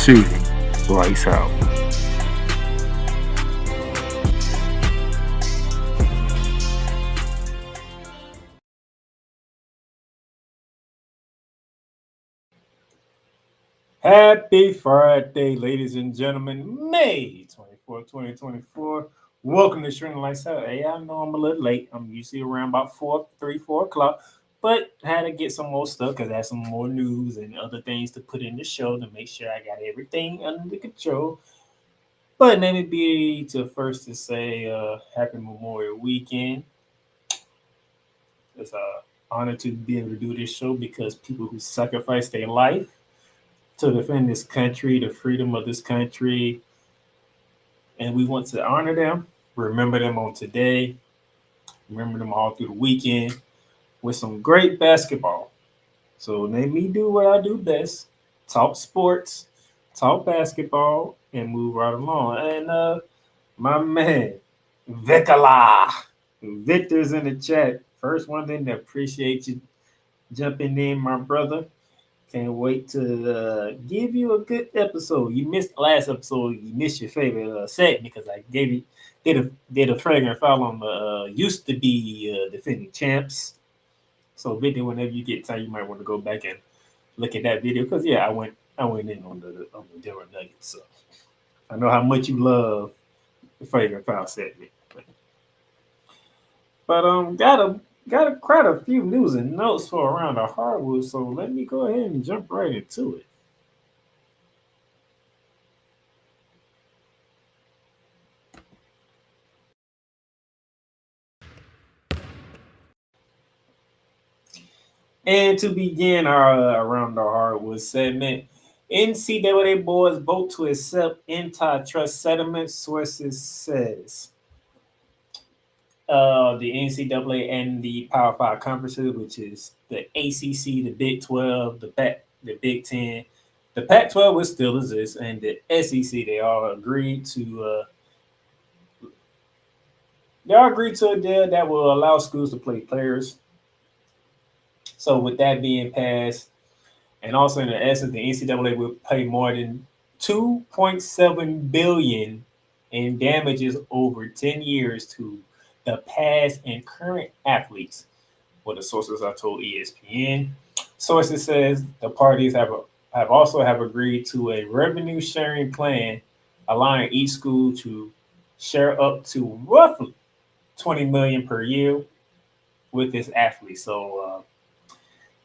2, lights out. Happy Friday, ladies and gentlemen. May 24th, 2024. Welcome to Shrinking Lights Out. Hey, I know I'm a little late. I'm usually around about 4 o'clock. But had to get some more stuff because I had some more news and other things to put in the show to make sure I got everything under control. But let me be first to say Happy Memorial Weekend. It's an honor to be able to do this show because people who sacrifice their life to defend this country, the freedom of this country, and we want to honor them, remember them on today, remember them all through the weekend with some great basketball. So let me do what I do best: talk sports, talk basketball, and move right along. And my man, Victor's in the chat. First one thing to appreciate you jumping in, my brother. Can't wait to give you a good episode. You missed the last episode. You missed your favorite segment because I gave you did a flagrant foul on the used to be defending champs. So Victor, whenever you get time, you might want to go back and look at that video because yeah, I went in on the Denver Nuggets. So I know how much you love the flagrant foul segment. But got quite a few news and notes for around the hardwood, so let me go ahead and jump right into it. And to begin our around the hardwood segment, NCAA boards vote to accept antitrust settlement. Sources says the NCAA and the Power Five conferences, which is the ACC, the Big 12, the Big 10, the Pac-12, which still exists, and the SEC. They all agreed to a deal that will allow schools to play players. So with that being passed, and also in the essence, the NCAA will pay more than $2.7 billion in damages over 10 years to the past and current athletes. What the sources I told ESPN. Sources says the parties have agreed to a revenue sharing plan, allowing each school to share up to roughly $20 million per year with its athletes. So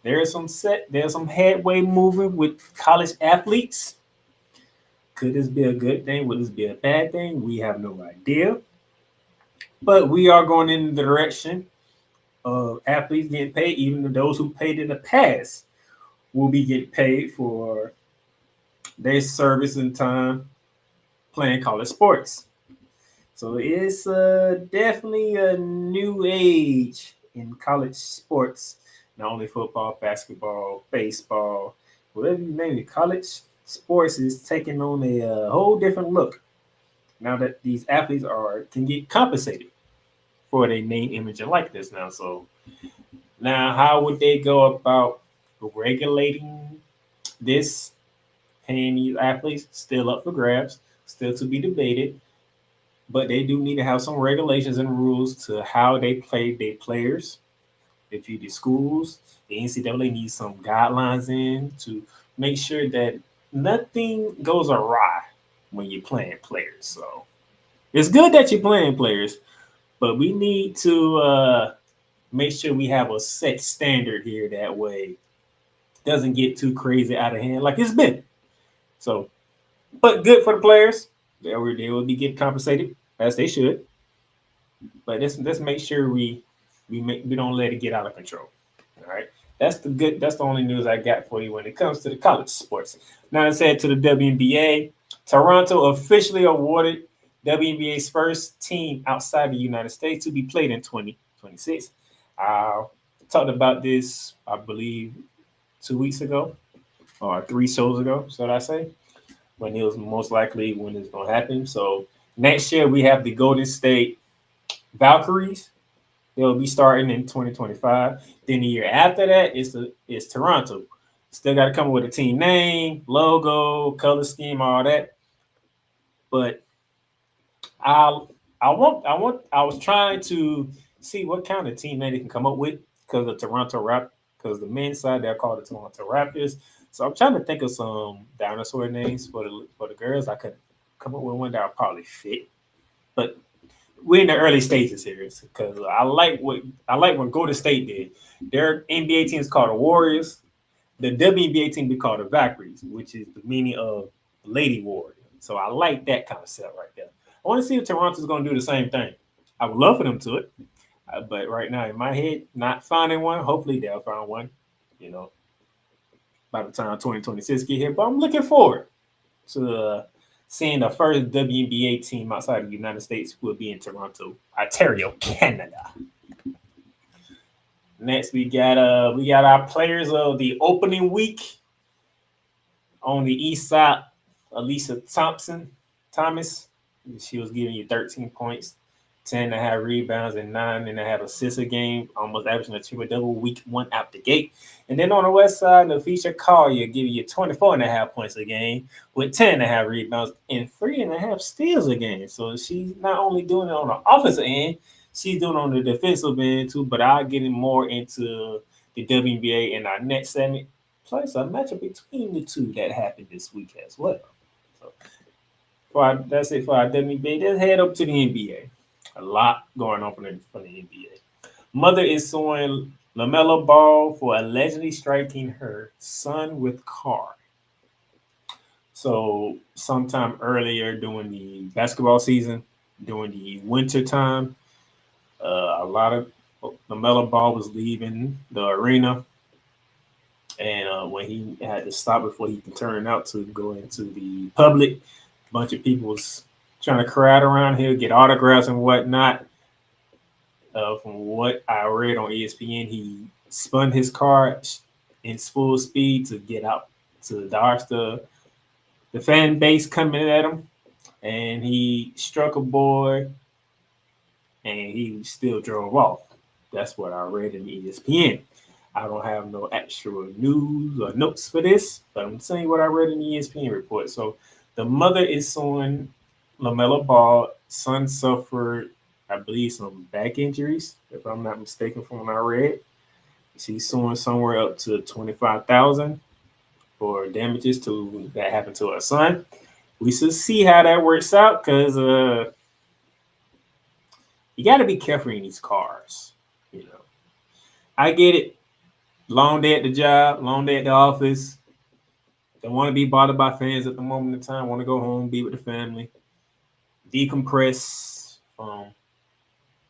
there's some headway moving with college athletes. Could this be a good thing? Would this be a bad thing? We have no idea. But we are going in the direction of athletes getting paid, even those who paid in the past will be getting paid for their service and time playing college sports. So it's definitely a new age in college sports, not only football, basketball, baseball, whatever you name it. College sports is taking on a whole different look now that these athletes can get compensated for their name, image, and likeness now. So now, how would they go about regulating this? Paying these athletes still up for grabs, still to be debated. But they do need to have some regulations and rules to how they play their players. If you do schools, the NCAA needs some guidelines in to make sure that nothing goes awry when you're playing players. So it's good that you're playing players, but we need to make sure we have a set standard here. That way, it doesn't get too crazy out of hand like it's been. So, but good for the players. They will be getting compensated as they should. But let's make sure we don't let it get out of control. All right. That's the only news I got for you when it comes to the college sports. Now let's head to the WNBA. Toronto officially awarded WNBA's first team outside the United States to be played in 2026. I talked about this, I believe, 2 weeks ago or 3 shows ago, should I say, when it was most likely when it's going to happen. So next year we have the Golden State Valkyries. They'll be starting in 2025. Then the year after that is Toronto. Still got to come up with a team name, logo, color scheme, all that. But I I was trying to see what kind of team name they can come up with because the Toronto Rap because the men's side they're called the Toronto Raptors. So I'm trying to think of some dinosaur names for the girls. I could come up with one that would probably fit. But we're in the early stages here because I like what Golden State did. Their NBA team is called the Warriors. The WNBA team be called the Valkyries, which is the meaning of Lady Warrior. So I like that kind of set right there. I want to see if Toronto's going to do the same thing. I would love for them to it, but right now in my head, not finding one. Hopefully they'll find one. You know, by the time 2026 get here. But I'm looking forward to seeing the first WNBA team outside of the United States will be in Toronto, Ontario, Canada. Next, we got our players of the opening week on the east side. Elisa Thomas. She was giving you 13 points, 10.5 rebounds, and 9.5 assists a game, almost averaging a triple double week one out the gate. And then on the west side, Nafisha Collier giving you 24.5 points a game with 10.5 rebounds and 3.5 steals a game. So she's not only doing it on the offensive end, she's doing it on the defensive end too. But I'll get more into the WNBA in our next segment. Plus a matchup between the two that happened this week as well. So that's it for our WNBA. Let's head up to the NBA. A lot going on from the NBA. Mother is suing LaMelo Ball for allegedly striking her son with car. So sometime earlier during the basketball season, during the winter time, a lot of LaMelo Ball was leaving the arena, and when he had to stop before he could turn out to go into the public, a bunch of people was trying to crowd around here, get autographs and whatnot. From what I read on ESPN, he spun his car in full speed to get out to dodge the fan base coming at him, and he struck a boy, and he still drove off. That's what I read in ESPN. I don't have no actual news or notes for this, but I'm saying what I read in the ESPN report. So the mother is suing LaMelo Ball. Son suffered, I believe, some back injuries, if I'm not mistaken, from what I read. She's suing somewhere up to 25,000 for damages to that happened to her son. We should see how that works out because you got to be careful in these cars. You know, I get it. Long day at the job, long day at the office. Don't want to be bothered by fans at the moment in time. Want to go home, be with the family, decompress,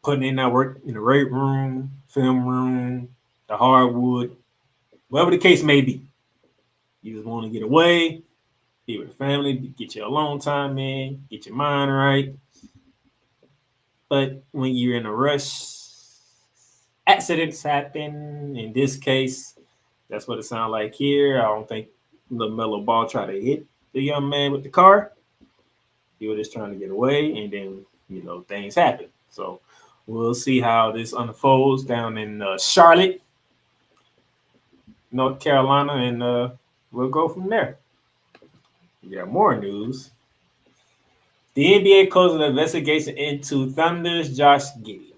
putting in that work in the weight room, film room, the hardwood, whatever the case may be. You just want to get away, be with the family, get your alone time in, get your mind right. But when you're in a rush, accidents happen. In this case, that's what it sounds like here. I don't think LaMelo Ball tried to hit the young man with the car. He was just trying to get away, and then things happen. So we'll see how this unfolds down in Charlotte, North Carolina, and we'll go from there. We got more news. The NBA closed an investigation into Thunder's Josh Giddey.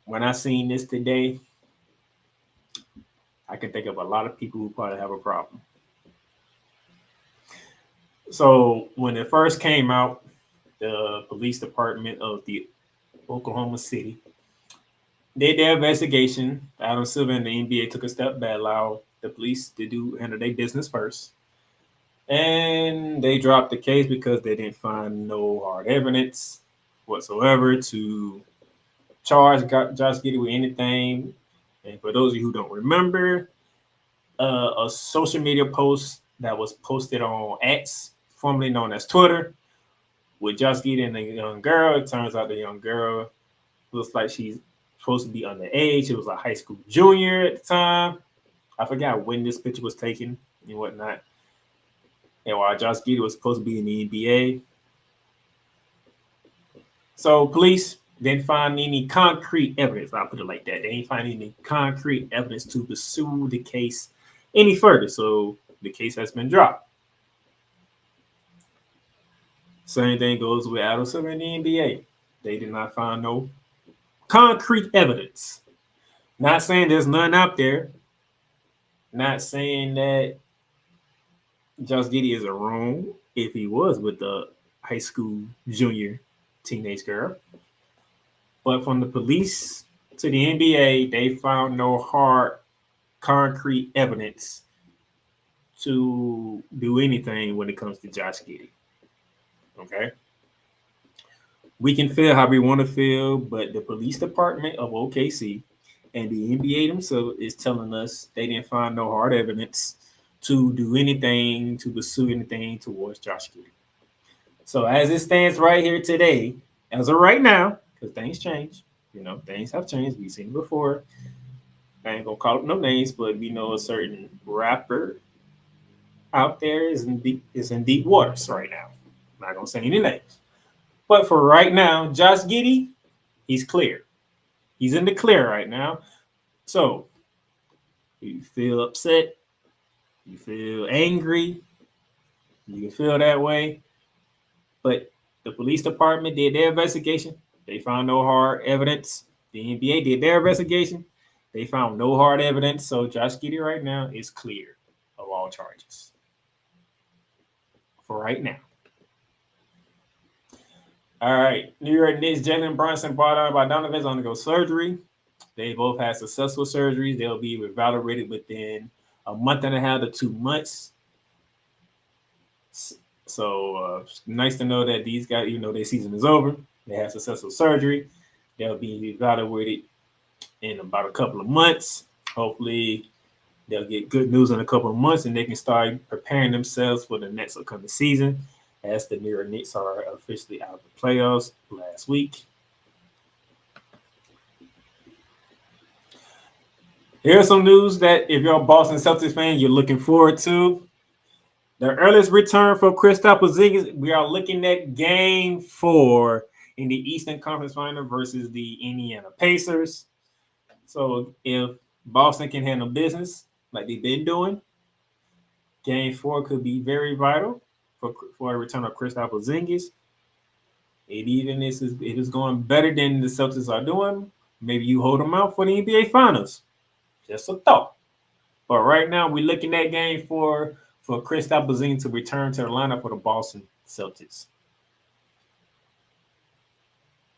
When I seen this today, I can think of a lot of people who probably have a problem. So when it first came out, the police department of the Oklahoma City did their investigation. Adam Silver and the NBA took a step back, allowed the police to handle their business first. And they dropped the case because they didn't find no hard evidence whatsoever to charge Josh Giddey with anything. And for those of you who don't remember, a social media post that was posted on X, formerly known as Twitter, with Josh Giddey and a young girl. It turns out the young girl looks like she's supposed to be underage. She was a high school junior at the time. I forgot when this picture was taken and whatnot. And while Josh Giddey was supposed to be in the NBA. So police didn't find any concrete evidence. I'll put it like that. They didn't find any concrete evidence to pursue the case any further. So the case has been dropped. Same thing goes with Adam Silver in the NBA. They did not find no concrete evidence. Not saying there's none out there. Not saying that Josh Giddey is a wrong if he was with the high school junior teenage girl. But from the police to the NBA, they found no hard concrete evidence to do anything when it comes to Josh Giddey. Okay? We can feel how we want to feel, but the police department of OKC and the NBA themselves is telling us they didn't find no hard evidence to do anything, to pursue anything towards Josh Giddey. So as it stands right here today, as of right now, because things change, things have changed. We've seen it before. I ain't gonna call it no names, but we know a certain rapper out there is in deep waters right now. I'm not gonna say any names. But for right now, Josh Giddey, he's clear. He's in the clear right now. So you feel upset, you feel angry, you can feel that way. But the police department did their investigation. They found no hard evidence. The NBA did their investigation. They found no hard evidence. So Josh Giddey right now is clear of all charges. For right now. All right. New York Knicks, Jalen Brunson brought on by Donovan's undergo surgery. They both had successful surgeries. They'll be evaluated within a month and a half to 2 months. So nice to know that these guys, even though their season is over, they had successful surgery. They'll be evaluated in about a couple of months. Hopefully, they'll get good news in a couple of months, and they can start preparing themselves for the next upcoming season, as the New York Knicks are officially out of the playoffs last week. Here's some news that if you're a Boston Celtics fan, you're looking forward to. The earliest return for Kristaps Porzingis, we are looking at Game 4 in the Eastern Conference Final versus the Indiana Pacers. So if Boston can handle business like they've been doing, Game 4 could be very vital for a return of Kristaps Porzingis. If it's going better than the Celtics are doing, maybe you hold them out for the NBA Finals. Just a thought. But right now, we're looking at Game 4 for Kristaps Porzingis to return to the lineup for the Boston Celtics.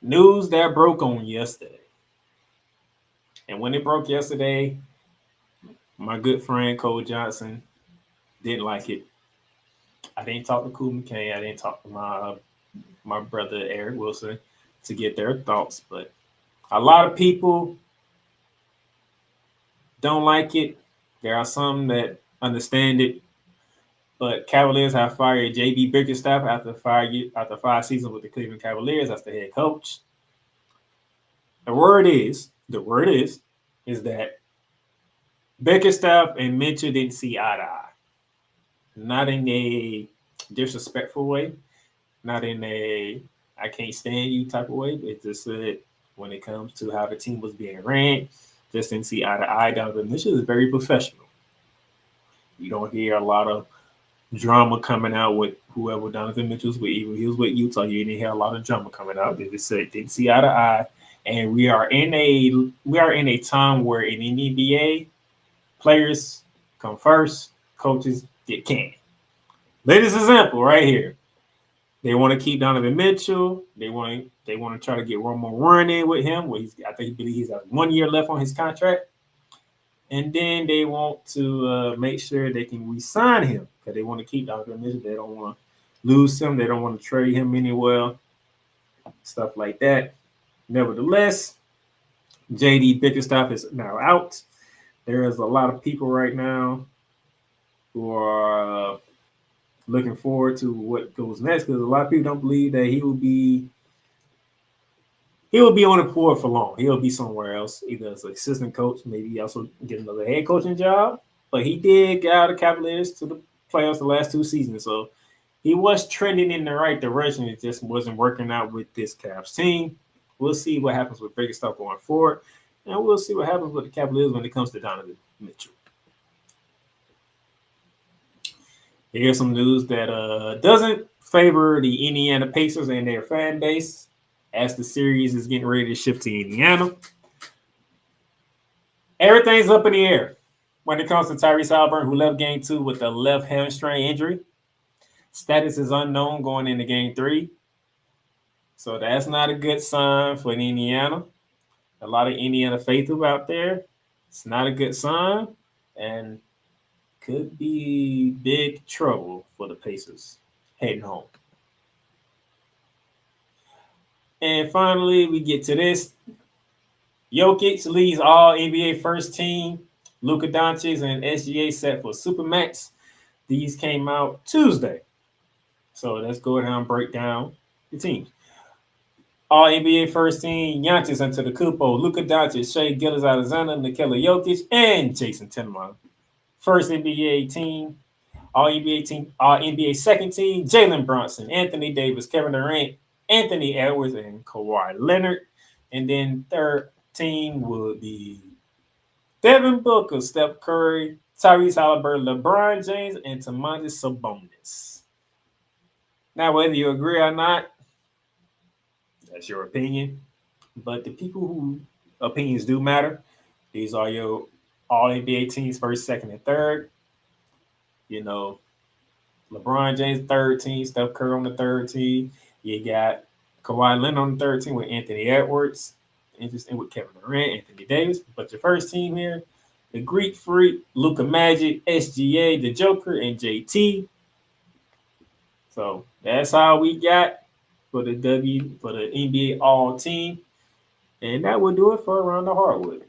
News that broke on yesterday. And when it broke yesterday, my good friend Cole Johnson didn't like it. I didn't talk to Kool McKay. I didn't talk to my brother Eric Wilson to get their thoughts. But a lot of people don't like it. There are some that understand it. But Cavaliers have fired J.B. Bickerstaff after 5 seasons with the Cleveland Cavaliers as the head coach. The word is that Bickerstaff and Mitchell didn't see eye to eye. Not in a disrespectful way, not in a I can't stand you type of way. It's just that when it comes to how the team was being ran, just didn't see eye to eye. Donovan Mitchell is very professional. You don't hear a lot of drama coming out with whoever Donovan Mitchell's with. Even he was with Utah, you didn't hear a lot of drama coming out. They just said didn't see eye to eye. And we are in a time where in the NBA, players come first, coaches get canned. Latest example right here. They want to keep Donovan Mitchell. They want to try to get one more run in with him. I think he's got 1 year left on his contract. And then they want to make sure they can re-sign him because they want to keep Donovan Mitchell. They don't want to lose him. They don't want to trade him anywhere. Stuff like that. Nevertheless, J.D. Bickerstaff is now out. There is a lot of people right now who are looking forward to what goes next because a lot of people don't believe that he will be on the board for long. He'll be somewhere else, either as an assistant coach, maybe also get another head coaching job. But he did get out of the Cavaliers to the playoffs the last 2 seasons, so he was trending in the right direction. It just wasn't working out with this Cavs team. We'll see what happens with Bickerstaff going forward, and we'll see what happens with the Cavaliers when it comes to Donovan Mitchell. Here's some news that doesn't favor the Indiana Pacers and their fan base as the series is getting ready to shift to Indiana. Everything's up in the air when it comes to Tyrese Haliburton, who left Game 2 with a left hamstring injury. Status is unknown going into Game 3. So that's not a good sign for Indiana. A lot of Indiana faithful out there. It's not a good sign and could be big trouble for the Pacers heading home. And finally, we get to this. Jokic leads all NBA first team. Luka Doncic and SGA set for Supermax. These came out Tuesday. So let's go ahead and break down the teams. All NBA first team, Giannis Antetokounmpo, Luka Doncic, Shai Gilgeous-Alexander, Nikola Jokic, and Jason Tatum. First NBA team, all NBA second team, Jalen Brunson, Anthony Davis, Kevin Durant, Anthony Edwards, and Kawhi Leonard. And then third team would be Devin Booker, Steph Curry, Tyrese Haliburton, LeBron James, and Domantas Sabonis. Now, whether you agree or not, that's your opinion. But the people whose opinions do matter. These are your all-NBA teams, first, second, and third. You know, LeBron James, third team, Steph Curry on the third team. You got Kawhi Leonard on the third team with Anthony Edwards. Interesting with Kevin Durant, Anthony Davis. But your first team here, the Greek Freak, Luka Magic, SGA, the Joker, and JT. So that's how we got for the NBA All Team. And that will do it for Around the Hardwood.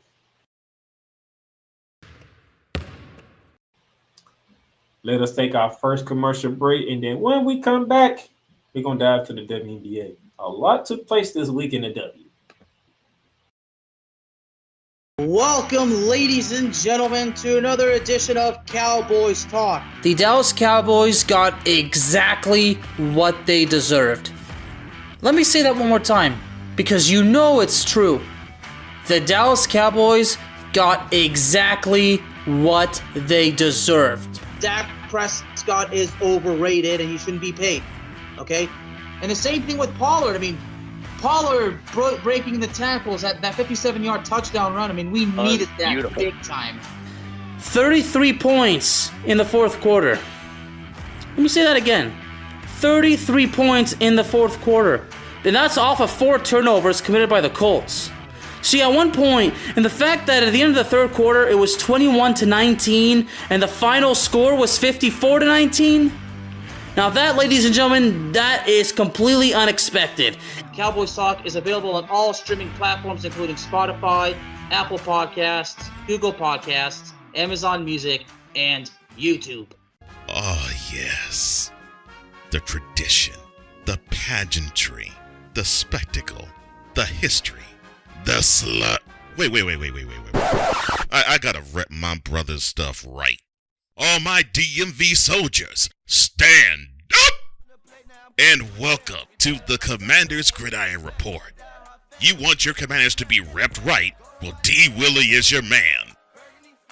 Let us take our first commercial break. And then when we come back, we're going to dive to the WNBA. A lot took place this week in the W. Welcome, ladies and gentlemen, to another edition of Cowboys Talk. The Dallas Cowboys got exactly what they deserved. Let me say that one more time, because you know it's true. The Dallas Cowboys got exactly what they deserved. Dak Prescott is overrated and he shouldn't be paid, okay? And the same thing with Pollard. I mean, Pollard breaking the tackles at that 57-yard touchdown run. I mean, we needed that big time. 33 points in the fourth quarter. Let me say that again. 33 points in the fourth quarter. And that's off of 4 turnovers committed by the Colts. See, at one point, and the fact that at the end of the third quarter, it was 21-19, and the final score was 54-19. Now that, ladies and gentlemen, that is completely unexpected. Cowboys Talk is available on all streaming platforms, including Spotify, Apple Podcasts, Google Podcasts, Amazon Music, and YouTube. Oh, yes. The tradition, the pageantry, the spectacle, the history, the slut. Wait. I gotta rep my brother's stuff right. All my DMV soldiers, stand up! And welcome to the Commander's Gridiron Report. You want your commanders to be repped right? Well, D. Willie is your man.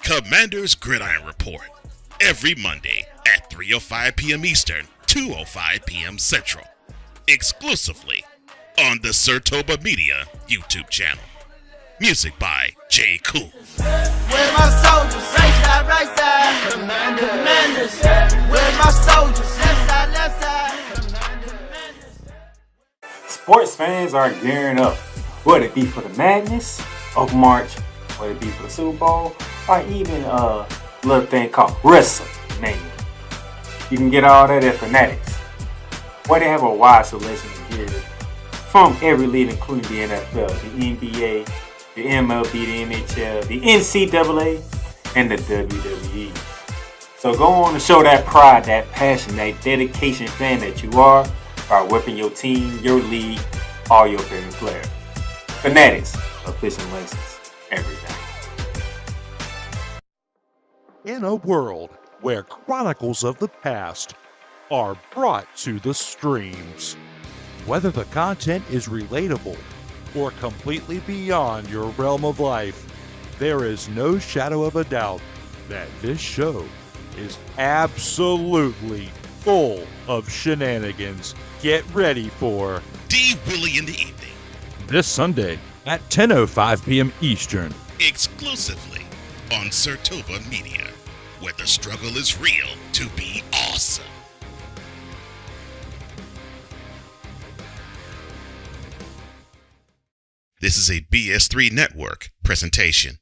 Commander's Gridiron Report. Every Monday at 3:05 p.m. Eastern, 2:05 p.m. Central. Exclusively on the Sertoba Media YouTube channel. Music by J. Cool. Where my soldiers? Right side. Commanders. Where my soldiers? Left side. Sports fans are gearing up, whether it be for the madness of March, whether it be for the Super Bowl, or even a little thing called WrestleMania. You can get all that at Fanatics, where they have a wide selection of gear from every league, including the NFL, the NBA, the MLB, the NHL, the NCAA, and the WWE. So go on and show that pride, that passion, that dedication fan that you are by whipping your team, your league, all your favorite players. Fanatics, official license, everything. In a world where chronicles of the past are brought to the streams, whether the content is relatable or completely beyond your realm of life, there is no shadow of a doubt that this show is absolutely full of shenanigans. Get ready for D. Willie in the evening, this Sunday at 10:05 p.m. Eastern. exclusively on Sertoba Media, where the struggle is real to be awesome. This is a BS3 Network presentation.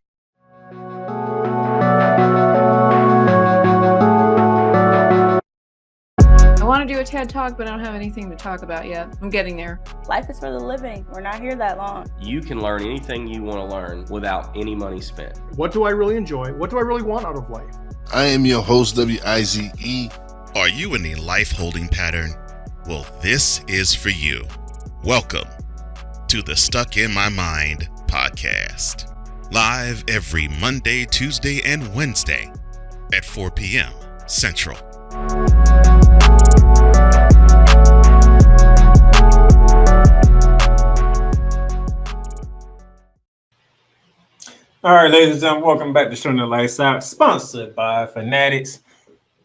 I want to do a TED Talk, but I don't have anything to talk about yet. I'm getting there. Life is for the living. We're not here that long. You can learn anything you want to learn without any money spent. What do I really enjoy? What do I really want out of life? I am your host, W-I-Z-E. Are you in a life holding pattern? Well, this is for you. Welcome to the Stuck in My Mind podcast. Live every Monday, Tuesday, and Wednesday at 4 p.m. Central. All right, ladies and gentlemen, welcome back to Showing the Lights Out, sponsored by Fanatics,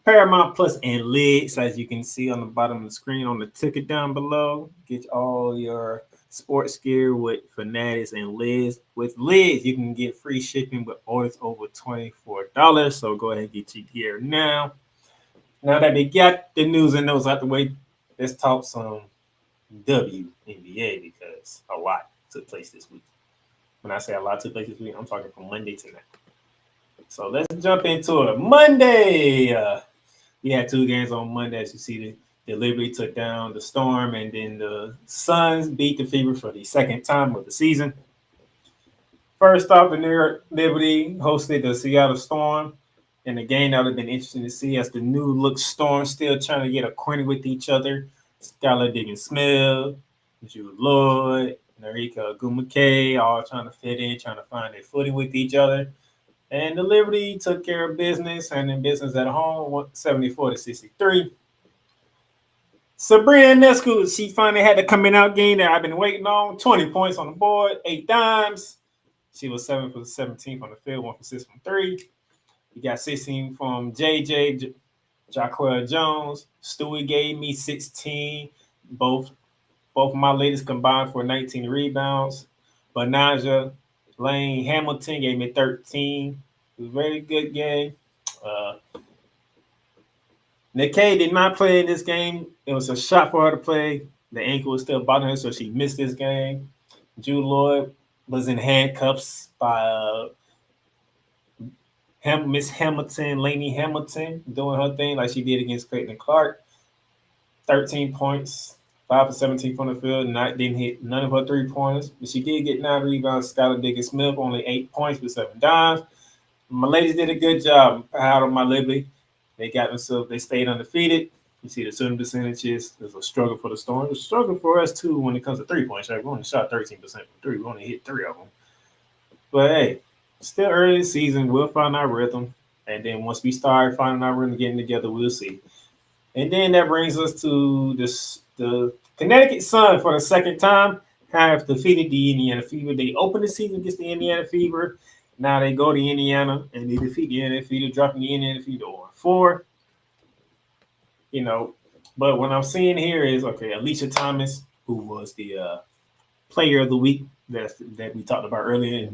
Paramount Plus, and Lids. As you can see on the bottom of the screen on the ticket down below, get all your sports gear with Fanatics and Lids. With Lids, you can get free shipping with orders over $24. So go ahead and get your gear now. Now that we got the news and notes out the way, let's talk some WNBA because a lot took place this week. When I say a lot took place this week, I'm talking from Monday to now. So let's jump into it. Monday, we had two games on Monday. As you see, the Liberty took down the Storm, and then the Suns beat the Fever for the second time of the season. First off, the New York Liberty hosted the Seattle Storm in a game that would have been interesting to see as the new look Storm still trying to get acquainted with each other. Skylar Diggins-Smith, Jude Lloyd, Narika Gumake, all trying to fit in, trying to find their footing with each other. And the Liberty took care of business, and in business at home, 74-63. Sabrina Ionescu, she finally had the coming out game that I've been waiting on. 20 points on the board, 8 dimes. She was 7 for 17 from the field, 1 for 6 from 3. You got 16 from JJ, Jaquel Jones. Stewie gave me 16. Both of my ladies combined for 19 rebounds. Banaja Lane Hamilton gave me 13. It was a very good game. Nikkei did not play in this game. It was a shot for her to play. The ankle was still bothering her, so she missed this game. Jude Lloyd was in handcuffs by Miss Hamilton, Lainey Hamilton, doing her thing like she did against Clayton Clark. 13 points. 5 for 17 from the field, didn't hit none of her 3-pointers, but she did get 9 rebounds. Skylar Diggins-Smith, only 8 points with 7 dimes. My ladies did a good job. I'm proud of my Liberty. They got themselves, they stayed undefeated. You see the shooting percentages. There's a struggle for the Storm. It's a struggle for us, too, when it comes to 3-point shot. We only shot 13% from 3. We only hit 3 of them. But, hey, still early in the season. We'll find our rhythm. And then once we start finding our rhythm, getting together, we'll see. And then that brings us to the Connecticut Sun for the second time have defeated the Indiana Fever. They opened the season against the Indiana Fever. Now they go to Indiana and they defeat the Indiana Fever, dropping the Indiana Fever on 4. You know, but what I'm seeing here is, okay, Alicia Thomas, who was the player of the week that we talked about earlier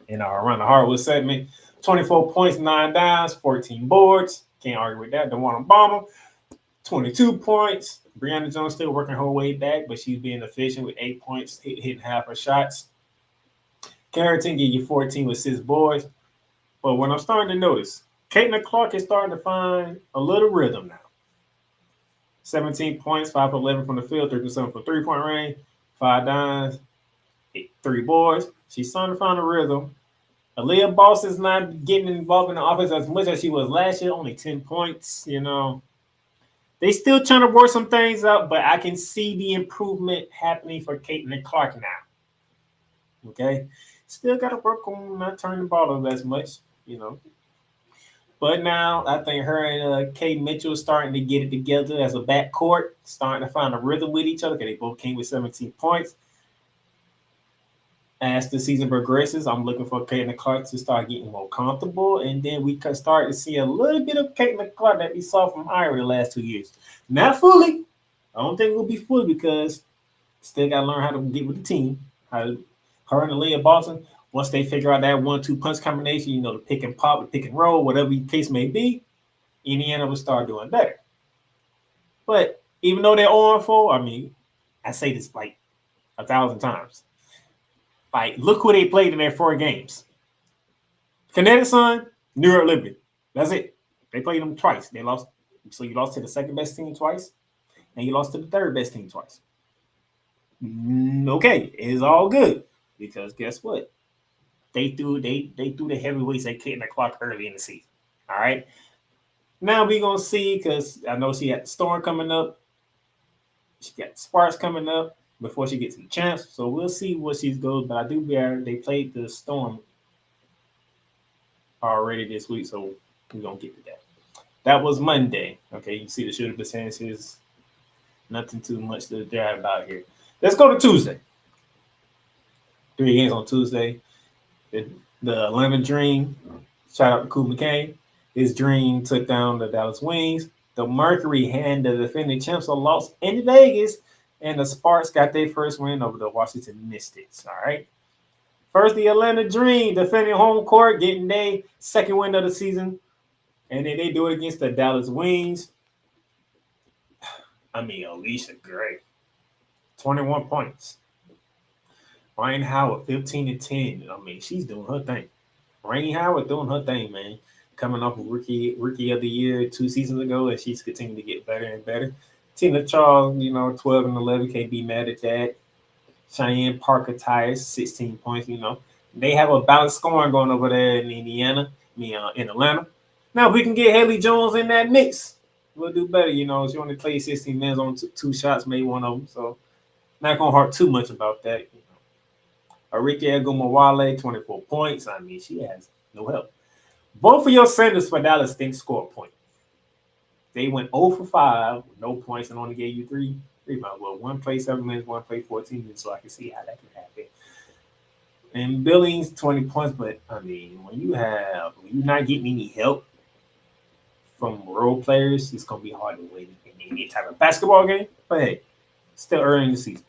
in our Around the Hardwood segment, 24 points, 9 dimes, 14 boards. Can't argue with that. DeWanna Bomber, 22 points. Brianna Jones still working her way back, but she's being efficient with 8 points, hitting half her shots. Carrington give you 14 with 6 boards. But what I'm starting to notice, Caitlin Clark is starting to find a little rhythm now. 17 points, 5 for 11 from the field, 3 for 7 from 3-point range, 5 dimes, 3 boards. She's starting to find a rhythm. Aaliyah Boston's not getting involved in the offense as much as she was last year, only 10 points, you know. They still trying to work some things out, but I can see the improvement happening for Caitlin Clark now. Okay? Still got to work on not turning the ball over as much, you know. But now I think her and Kay Mitchell are starting to get it together as a backcourt, starting to find a rhythm with each other because they both came with 17 points. As the season progresses, I'm looking for Caitlin Clark to start getting more comfortable, and then we can start to see a little bit of Caitlin Clark that we saw from Iowa the last 2 years. Not fully. I don't think we'll be fully because still got to learn how to get with the team. Her and Aaliyah Boston, once they figure out that 1-2 punch combination, the pick and pop, the pick and roll, whatever the case may be, Indiana will start doing better. But even though they're 0-4, I mean, I say this like 1,000 times. Like, look who they played in their 4 games. Connecticut Sun, New York Liberty. That's it. They played them twice. They lost. So you lost to the second best team twice, and you lost to the third best team twice. Okay, it's all good because guess what? They threw the heavyweights at Caitlin Clark early in the season. All right. Now we're gonna see because I know she had the Storm coming up. She got the Sparks coming up before she gets to the champs. So we'll see what she goes. But I do bear they played the Storm already this week, so we're gonna get to that. That was Monday. Okay, you see the shooting percentages. Nothing too much to drive about here. Let's go to Tuesday. 3 games on Tuesday. The Atlanta Dream. Shout out to Kool McCain. His Dream took down the Dallas Wings. The Mercury handed the defending champs a loss in Vegas, and the Sparks got their first win over the Washington Mystics. All right. First, the Atlanta Dream defending home court, getting their second win of the season, and then they do it against the Dallas Wings. I mean, Alicia Gray, 21 points. Ryan Howard, 15-10. I mean, she's doing her thing. Rainey Howard doing her thing, man. Coming off of rookie of the year 2 seasons ago, and she's continuing to get better and better. Tina Charles, 12 and 11, can't be mad at that. Cheyenne Parker Tyres, 16 points. They have a balanced scoring going over there in Indiana, in Atlanta. Now, if we can get Haley Jones in that mix, we'll do better. She only played 16 minutes on 2 shots, made one of them, so not gonna harp too much about that. Arike Agumawale, 24 points. I mean, she has no help. Both of your centers for Dallas didn't score a point. They went 0 for 5 with no points and only gave you 3 rebounds. Well, one played 7 minutes, one played 14 minutes, so I can see how that can happen. And Billings, 20 points, but I mean, when you're not getting any help from role players, it's gonna be hard to win in any type of basketball game. But hey, still early in the season.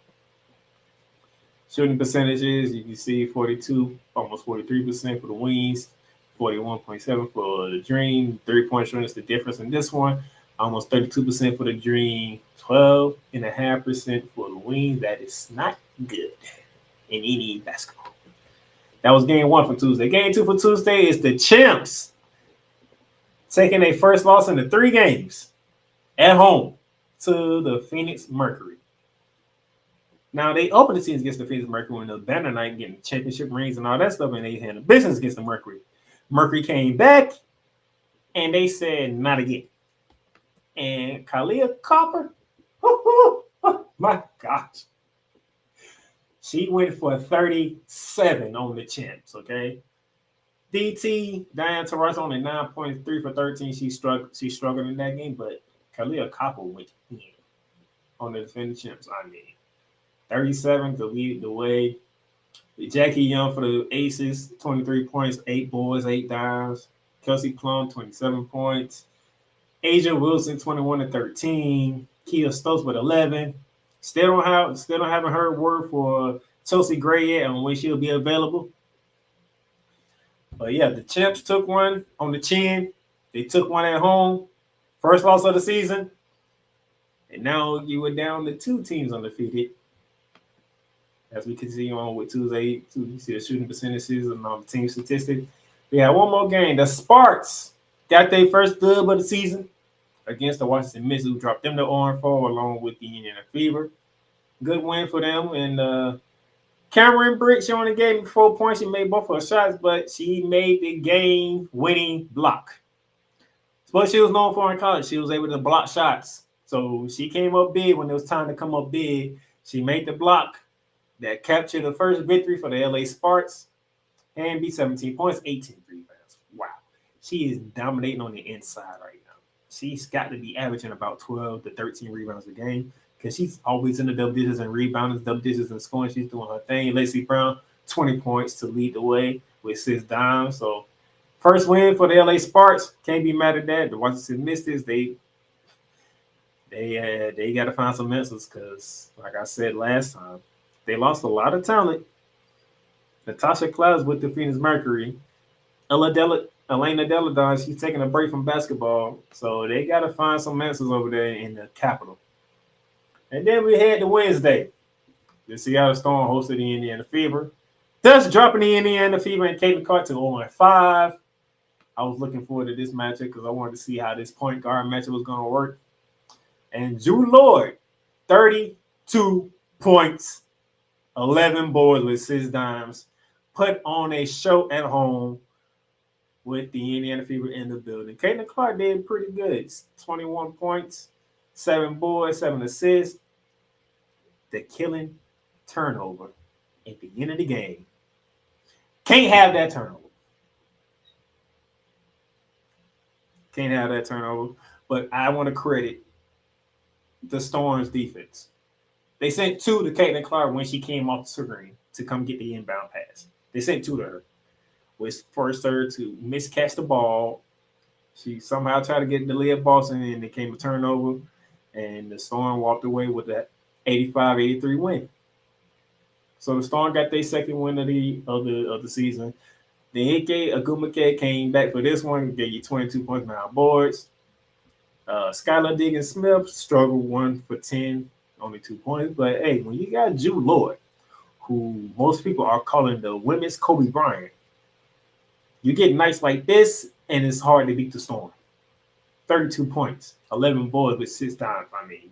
Shooting percentages, you can see 42, almost 43% for the Wings, 41.7 for the Dream. 3-point shooting is the difference in this one. Almost 32% for the Dream, 12.5% for the Wings. That is not good in any basketball. That was game 1 for Tuesday. Game 2 for Tuesday is the champs taking a first loss in the 3 games at home to the Phoenix Mercury. Now, they opened the season against the Phoenix Mercury in the banner night, getting championship rings and all that stuff, and they had a business against the Mercury. Mercury came back, and they said, not again. And Kalia Copper, oh my gosh. She went for 37 on the champs, okay? DT, Diane Taurasi, only 9.3 for 13. She struggled in that game, but Kalia Copper went in on the defending champs. I mean, 37 to lead the way. Jackie Young for the Aces, 23 points, 8 boards, 8 dimes. Kelsey Plum, 27 points. Asia Wilson, 21 to 13. Kia Stokes with 11. Still haven't heard word for Chelsea Gray yet on when she'll be available. But yeah, the champs took one on the chin. They took one at home. First loss of the season. And now you were down to 2 teams undefeated. As we continue on with Tuesday, you see the shooting percentages and the team statistics. We have one more game. The Sparks got their first dub of the season against the Washington Mystics, who dropped them to 0-4 along with the Indiana Fever. Good win for them. And Cameron Brick, she only gave me 4 points. She made both her shots, but she made the game-winning block. It's what she was known for in college. She was able to block shots. So she came up big when it was time to come up big. She made the block that captured the first victory for the LA Sparks and beat 17 points, 18 rebounds. Wow. She is dominating on the inside right now. She's got to be averaging about 12 to 13 rebounds a game because she's always in the double digits and rebounding, double digits and scoring. She's doing her thing. Lacey Brown, 20 points to lead the way with 6 dimes. So first win for the LA Sparks. Can't be mad at that. The Washington Mystics, they got to find some answers because, like I said last time, they lost a lot of talent. Natasha Clouds with the Phoenix Mercury. Elena Deladon, she's taking a break from basketball. So they got to find some answers over there in the capital. And then we head to Wednesday. The Seattle Storm hosted the Indiana Fever. Thus dropping the Indiana Fever and Caitlin Clark to 0-5. I was looking forward to this matchup because I wanted to see how this point guard matchup was going to work. And Drew Lord, 32 points, 11 boards with 6 dimes, put on a show at home with the Indiana Fever in the building. Caitlin Clark did pretty good. 21 points, 7 boards, 7 assists. The killing turnover at the end of the game. Can't have that turnover. Can't have that turnover. But I want to credit the Storm's defense. They sent 2 to Caitlin Clark when she came off the screen to come get the inbound pass. They sent 2 to her, which forced her to miscatch the ball. She somehow tried to get the lead Boston, and it came a turnover, and the Storm walked away with that 85-83 win. So the Storm got their second win of the season. Then Agumake came back for this one, gave you 22 points, 9 boards. Skylar Diggins Smith struggled 1 for 10, only 2 points. But hey, when you got Drew Lord, who most people are calling the women's Kobe Bryant, you get nights like this, and it's hard to beat the Storm. 32 points, 11 boards with 6 dimes. I mean,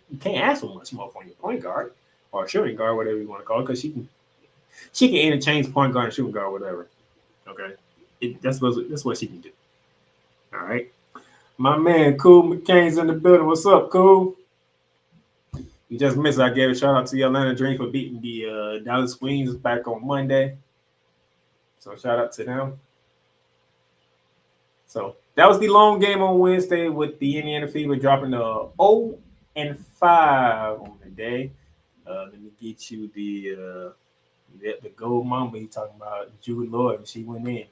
you can't ask for much more from your point guard or shooting guard, whatever you want to call it, because she can interchange point guard and shooting guard, whatever. Okay, that's what she can do. All right, my man Cool McCain's in the building. What's up, Cool? You just missed. I gave a shout out to the Atlanta Dream for beating the Dallas Queens back on Monday. So shout out to them. So that was the long game on Wednesday with the Indiana Fever dropping the 0-5 on the day. Let me get you the gold mamba. You talking about Drew Lord, and she went in.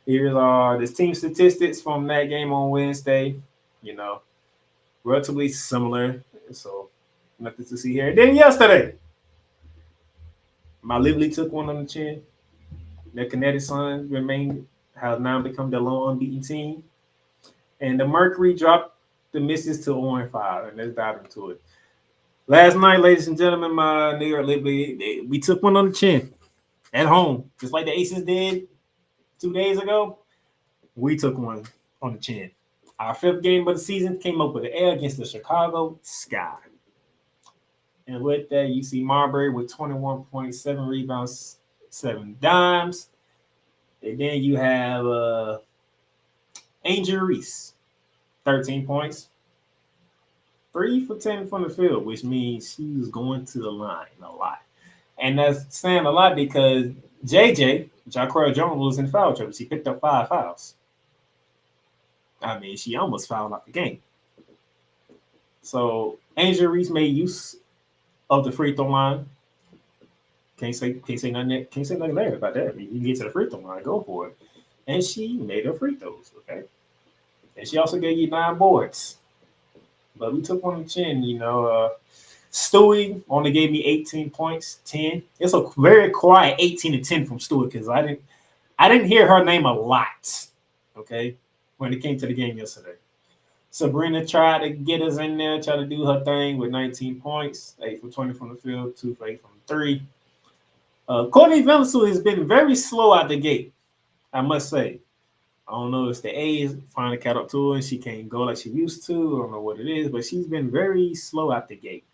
Here's the team statistics from that game on Wednesday. You know, relatively similar. So nothing to see here. Then yesterday, my Lively took one on the chin. The Kinetic Suns has now become the lone unbeaten team. And the Mercury dropped the Misses to 0-5. And let's dive into it. Last night, ladies and gentlemen, my New York Liberty, we took one on the chin at home. Just like the Aces did 2 days ago, we took one on the chin. Our 5th game of the season came up with an L against the Chicago Sky. And with that, you see Marbury with 21.7 rebounds, 7 dimes. And then you have Angel Reese, 13 points, 3 for 10 from the field, which means she was going to the line a lot. And that's saying a lot because JJ, Jacquard Jones, was in foul trouble. She picked up 5 fouls. I mean, she almost fouled out the game. So Angel Reese made use of the free throw line. Can't say nothing there about that. I mean, you get to the free throw line, go for it. And she made her free throws, okay? And she also gave you 9 boards. But we took one on the chin, you know. Stewie only gave me 18 points, 10. It's a very quiet 18 and 10 from Stewie because I didn't hear her name a lot, okay, when it came to the game yesterday. Sabrina tried to get us in there, tried to do her thing with 19 points, 8 for 20 from the field, 2 for 8 from 3. Courtney Venezuela has been very slow out the gate, I must say. I don't know if it's the A's finally caught up to her and she can't go like she used to. I don't know what it is, but she's been very slow out the gate.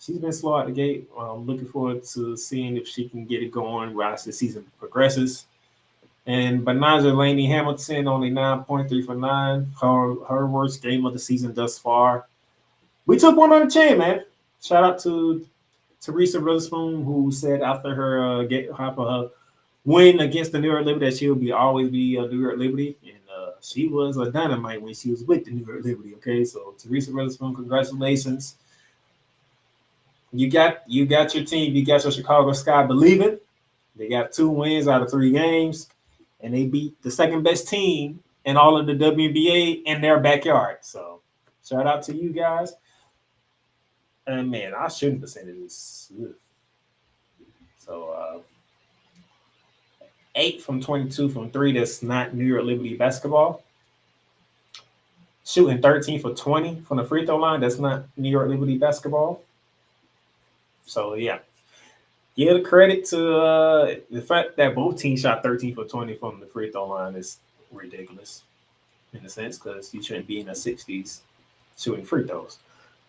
She's been slow out the gate. I'm looking forward to seeing if she can get it going as the season progresses. And Banaja Laney Hamilton, only 9.3 for 9. Her worst game of the season thus far. We took one on the chin, man. Shout out to Teresa Witherspoon, who said after her win against the New York Liberty that she would always be a New York Liberty. And she was a dynamite when she was with the New York Liberty. Okay, so Teresa Witherspoon, congratulations. You got your team. You got your Chicago Sky believing. They got 2 wins out of 3 games, and they beat the second best team in all of the WNBA in their backyard. So shout out to you guys. And man, our shooting percentage is so 8 from 22 from 3. That's not New York Liberty basketball. Shooting 13 for 20 from the free throw line. That's not New York Liberty basketball. So yeah, give the credit to the fact that both teams shot 13 for 20 from the free throw line is ridiculous in a sense, because you shouldn't be in the 60s shooting free throws.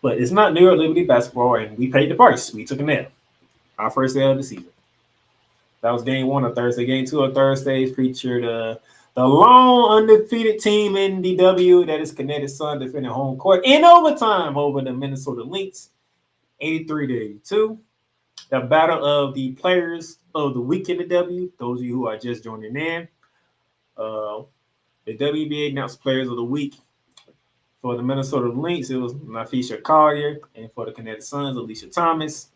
But it's not New York Liberty basketball, and we paid the price. We took a L. Our first L of the season. That was game 1 of Thursday. Game 2 of Thursday featured the long undefeated team in DW, that is Kinetic Sun, defending home court in overtime over the Minnesota Lynx, 83-82. The battle of the players of the week in the W. Those of you who are just joining in, the WNBA announced players of the week. For the Minnesota Lynx, it was Nafisha Collier, and for the Kinetic Suns, Alicia Thomas.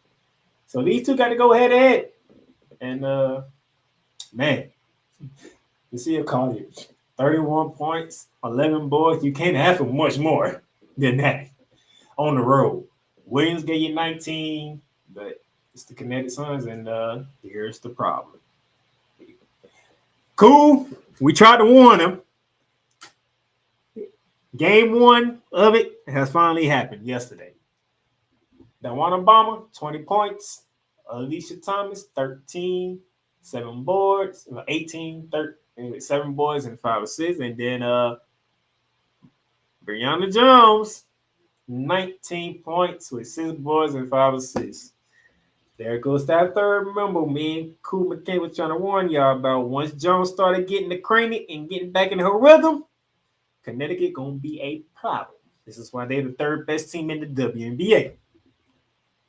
So these two got to go head-to-head. And, man, you see a Collier, 31 points, 11 boards. You can't ask for much more than that on the road. Williams gave you 19, but it's the Kinetic Suns, and here's the problem. Cool. We tried to warn them. Game 1 of it has finally happened yesterday. Dawana Bomber, 20 points. Alicia Thomas, 13, 7 boards, 18, 13, 7 boards, and 5 assists. And then Brianna Jones, 19 points with 6 boards and 5 assists. There goes that third member. Me and Cool McKay was trying to warn y'all about. Once Jones started getting the cranny and getting back in her rhythm, Connecticut gonna be a problem. This is why they're the 3rd best team in the WNBA.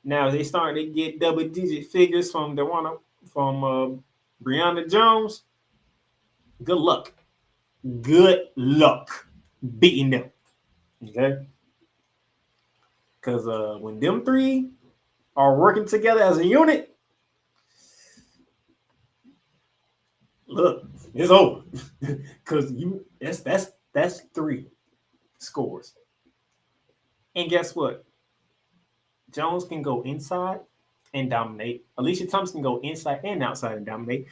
Now they starting to get double-digit figures from Brianna Jones. Good luck. Good luck beating them. Okay? Because when them 3 are working together as a unit, look, it's over. Because that's 3 scores. And guess what? Jones can go inside and dominate. Alicia Thomas can go inside and outside and dominate.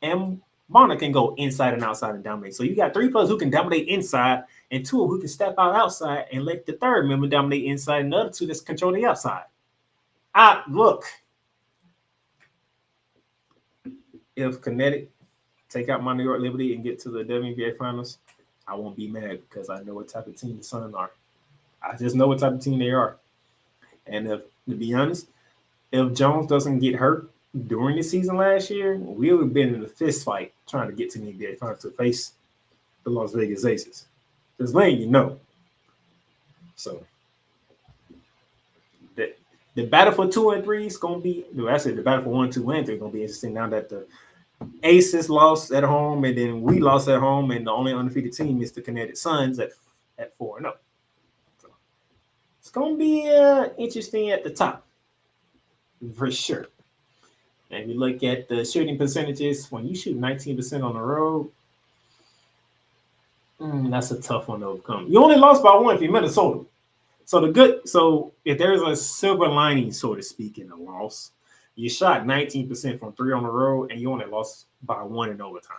And Bonner can go inside and outside and dominate. So you got 3 players who can dominate inside and 2 who can step out outside and let the 3rd member dominate inside and the other 2 that's control the outside. Look. If Connecticut take out my New York Liberty and get to the WNBA Finals, I won't be mad because I know what type of team the Suns are. I just know what type of team they are. And to be honest, if Jones doesn't get hurt during the season last year, we would have been in a fist fight trying to get to the NBA Finals to face the Las Vegas Aces. Just letting you know. So the battle for 2 and 3 is going to be, actually the battle for 1, 2, and 3 is going to be interesting now that the Aces lost at home, and then we lost at home, and the only undefeated team is the Kinetic Suns at 4-0. So it's going to be interesting at the top, for sure. And you look at the shooting percentages, when you shoot 19% on the road, that's a tough one to overcome. You only lost by 1 if you're Minnesota. So if there's a silver lining, so to speak, in the loss, you shot 19% from 3 on the road, and you only lost by 1 in overtime.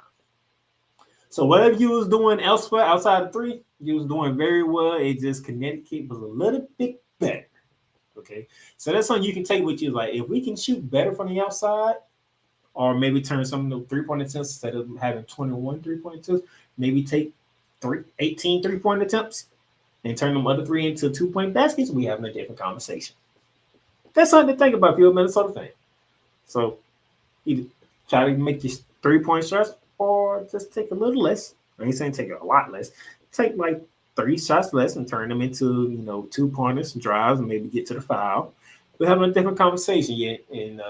So whatever you was doing elsewhere outside of 3, you was doing very well. It just Connecticut was a little bit better. Okay, so that's something you can take with you. Like, if we can shoot better from the outside, or maybe turn some of the 3-point attempts instead of having 21 3-point attempts, maybe take 18 3-point attempts and turn them other 3 into 2-point baskets, we having a different conversation. That's something to think about if you're a Minnesota fan. So either try to make your 3-point shots or just take a little less. I ain't saying take a lot less. Take like 3 shots less and turn them into, 2-pointers, drives, and maybe get to the foul. We're having a different conversation yet, and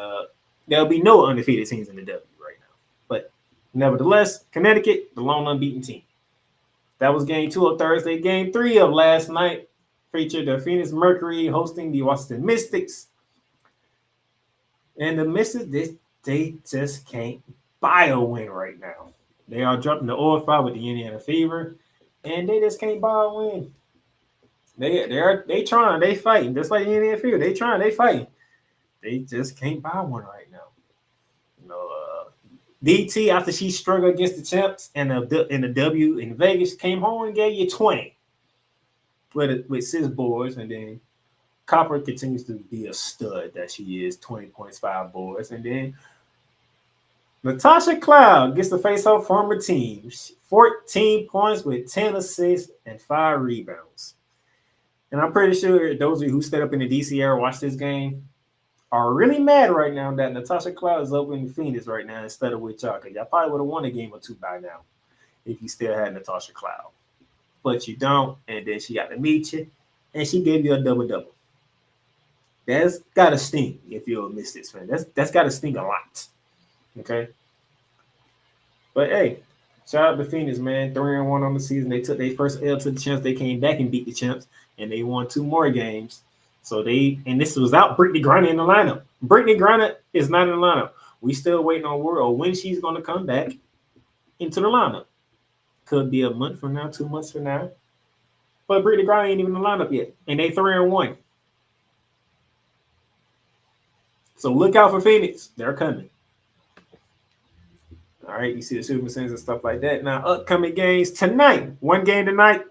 there'll be no undefeated teams in the W right now. But nevertheless, Connecticut, the lone unbeaten team. That was game 2 of Thursday. Game 3 of last night featured the Phoenix Mercury hosting the Washington Mystics. And the Mystics, they just can't buy a win right now. They are dropping the oil fight with the Indiana Fever, and they just can't buy a win. They trying, they fighting, just like the Indiana Fever. They trying, they fighting. They just can't buy one right now. You know, DT after she struggled against the champs and the W in Vegas came home and gave you 20 with 6 boards, and then Copper continues to be a stud that she is, 20 points, 5 boards, and then Natasha Cloud gets to face her former team, 14 points with 10 assists and 5 rebounds. And I'm pretty sure those of you who stayed up in the DC area watch this game are really mad right now that Natasha Cloud is up in Phoenix right now instead of with y'all, because y'all probably would have won a game or 2 by now if you still had Natasha Cloud. But you don't, and then she got to meet you, and she gave you a double-double. That's got to sting if you're a Mystics fan. That's got to sting a lot. Okay? But, hey, shout out to Phoenix, man. 3-1 on the season. They took their first L to the champs. They came back and beat the champs, and they won 2 more games. So and this was without Brittany Griner in the lineup. Brittany Griner is not in the lineup. We still waiting on word on when she's going to come back into the lineup. Could be a month from now, 2 months from now. But Brittany Griner ain't even in the lineup yet. And they 3-1. So look out for Phoenix. They're coming. All right, you see the Super Sins and stuff like that. Now, upcoming games tonight. 1 game tonight.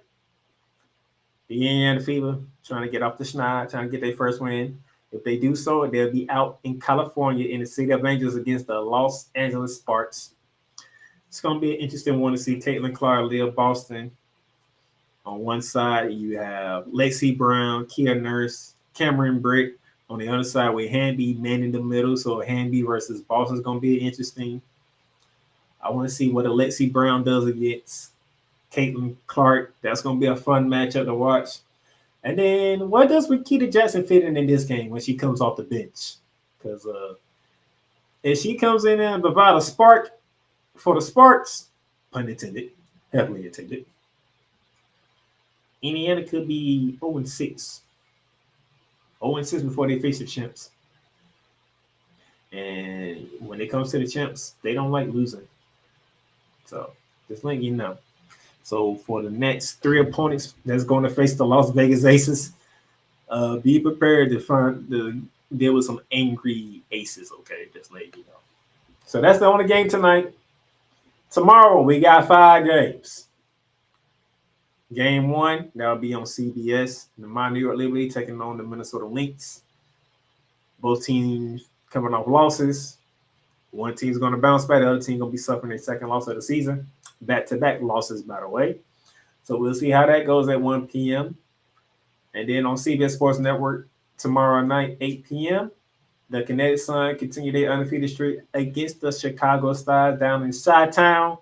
The Indiana Fever trying to get off the schneid, trying to get their first win. If they do so, they'll be out in California in the City of Angels against the Los Angeles Sparks. It's going to be an interesting one to see Caitlin Clark, Leah Boston. On one side, you have Lexi Brown, Kia Nurse, Cameron Brick. On the other side, with Hanby man in the middle. So Hanby versus Boston is going to be interesting. I want to see what Lexi Brown does against Caitlin Clark. That's going to be a fun matchup to watch. And then what does Rakita Jackson fit in this game when she comes off the bench? Because if she comes in and provide a spark for the Sparks, pun intended, heavily intended, Indiana could be 0-6. 0-6 before they face the champs. And when it comes to the champs, they don't like losing. So just letting you know. So for the next 3 opponents that's going to face the Las Vegas Aces, be prepared to deal with some angry aces, okay? Just letting you know. So that's the only game tonight. Tomorrow we got 5 games. Game 1, that'll be on CBS. The New York Liberty taking on the Minnesota Lynx. Both teams coming off losses. One team's going to bounce back. The other team going to be suffering their second loss of the season. Back-to-back losses, by the way. So we'll see how that goes at 1 p.m. And then on CBS Sports Network tomorrow night, 8 p.m., the Kinetic Sun continue their undefeated streak against the Chicago Stars down in Chi-Town.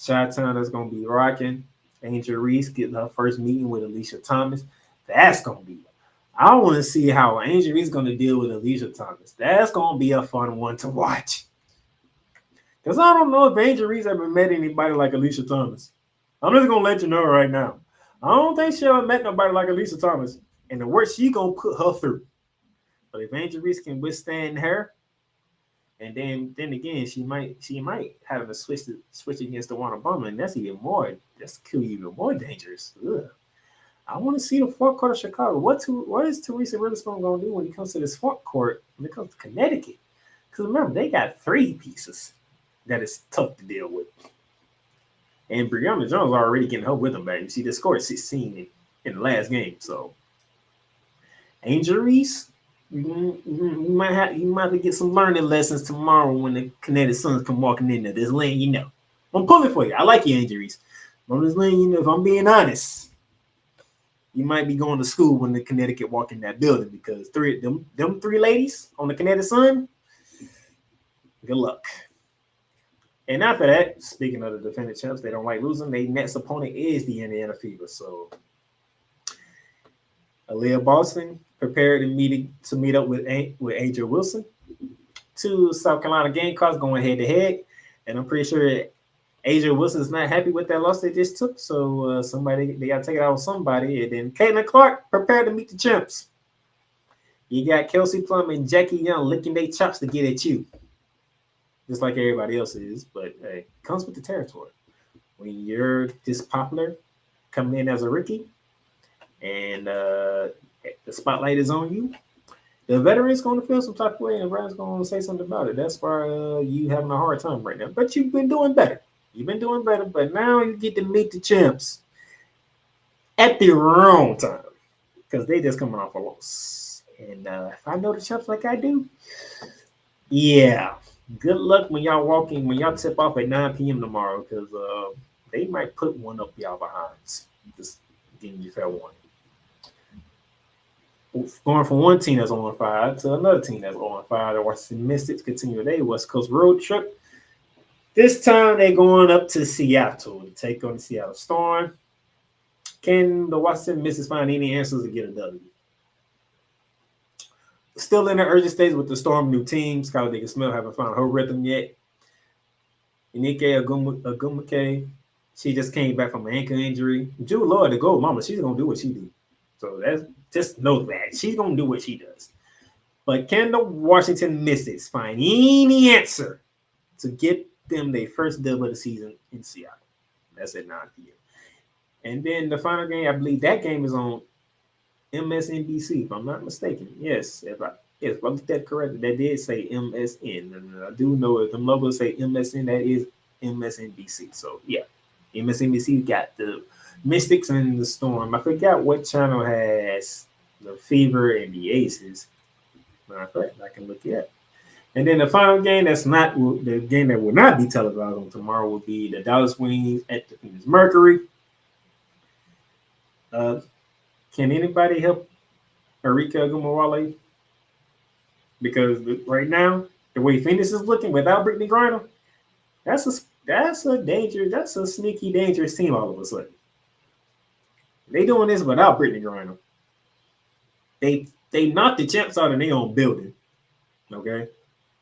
Chi-Town is going to be rocking. Angel Reese getting her first meeting with Alicia Thomas. That's going to be – I want to see how Angel Reese is going to deal with Alicia Thomas. That's going to be a fun one to watch. Because I don't know if Angel Reese ever met anybody like Alicia Thomas. I'm just going to let you know right now. I don't think she ever met nobody like Alicia Thomas. And the work she going to put her through. But if Angel Reese can withstand her, and then again, she might have a switch against the Warner Bummer, and that's could be even more dangerous. Ugh. I want to see the front court of Chicago. What is Teresa Witherspoon going to do when it comes to this front court, when it comes to Connecticut? Because remember, they got 3 pieces that is tough to deal with. And Brianna Jones already getting her with them, baby. She just scored 16 in the last game. So, Angel Reese, you might have to get some learning lessons tomorrow when the Connecticut Suns come walking in there. Just letting you know. I'm pulling for you. I like your Angel Reese. I'm just letting you know, if I'm being honest, you might be going to school when the Connecticut walk in that building, because them 3 ladies on the Connecticut Sun, good luck. And after that, speaking of the defending champs, they don't like losing. Their next opponent is the Indiana Fever. So, Aaliyah Boston prepared to meet up with Adria Wilson. 2 South Carolina Gamecocks going head-to-head. And I'm pretty sure Adria Wilson is not happy with that loss they just took. So, they got to take it out on somebody. And then Caitlin Clark prepared to meet the champs. You got Kelsey Plum and Jackie Young licking their chops to get at you. just like everybody else is. But hey, it comes with the territory. When you're this popular, coming in as a rookie, and the spotlight is on you, the veteran's going to feel some type of way, and the veteran's going to say something about it. That's why you having a hard time right now. But you've been doing better. You've been doing better, but now you get to meet the champs at the wrong time because they just coming off a loss. And if I know the champs like I do, yeah, good luck when y'all tip off at 9 p.m. tomorrow because they might put one up y'all behinds. Just giving you fair warning. Going from one team that's on fire to another team that's on fire. The Washington Mystics continue their West Coast road trip. This time they're going up to Seattle to take on the Seattle Storm. Can the Washington Mystics find any answers to get a W? Still in the urgent stage with the Storm new team. Skylar Diggins-Smith haven't found her rhythm yet. Inike Agumake, she just came back from an ankle injury. Jude Lloyd, the gold mama, she's going to do what she do. So that's just know that. She's going to do what she does. But can the Washington Mystics find any answer to get them their first dub of the season in Seattle? That's at 9 p.m. And then the final game, I believe that game is on MSNBC, if I'm not mistaken. Yes, if I looked at correctly, that did say MSN. And I do know if the logos say MSN, that is MSNBC. So, yeah, MSNBC got the Mystics and the Storm. I forgot what channel has the Fever and the Aces. Matter of fact, I can look at. And then the final game that's not the game that will not be televised on tomorrow will be the Dallas Wings at the Phoenix Mercury. Can anybody help Arika Ogunbowale? Because right now, the way Phoenix is looking without Brittany Griner, that's a sneaky, dangerous team all of a sudden. They doing this without Brittany Griner. They knocked the champs out in their own building. Okay.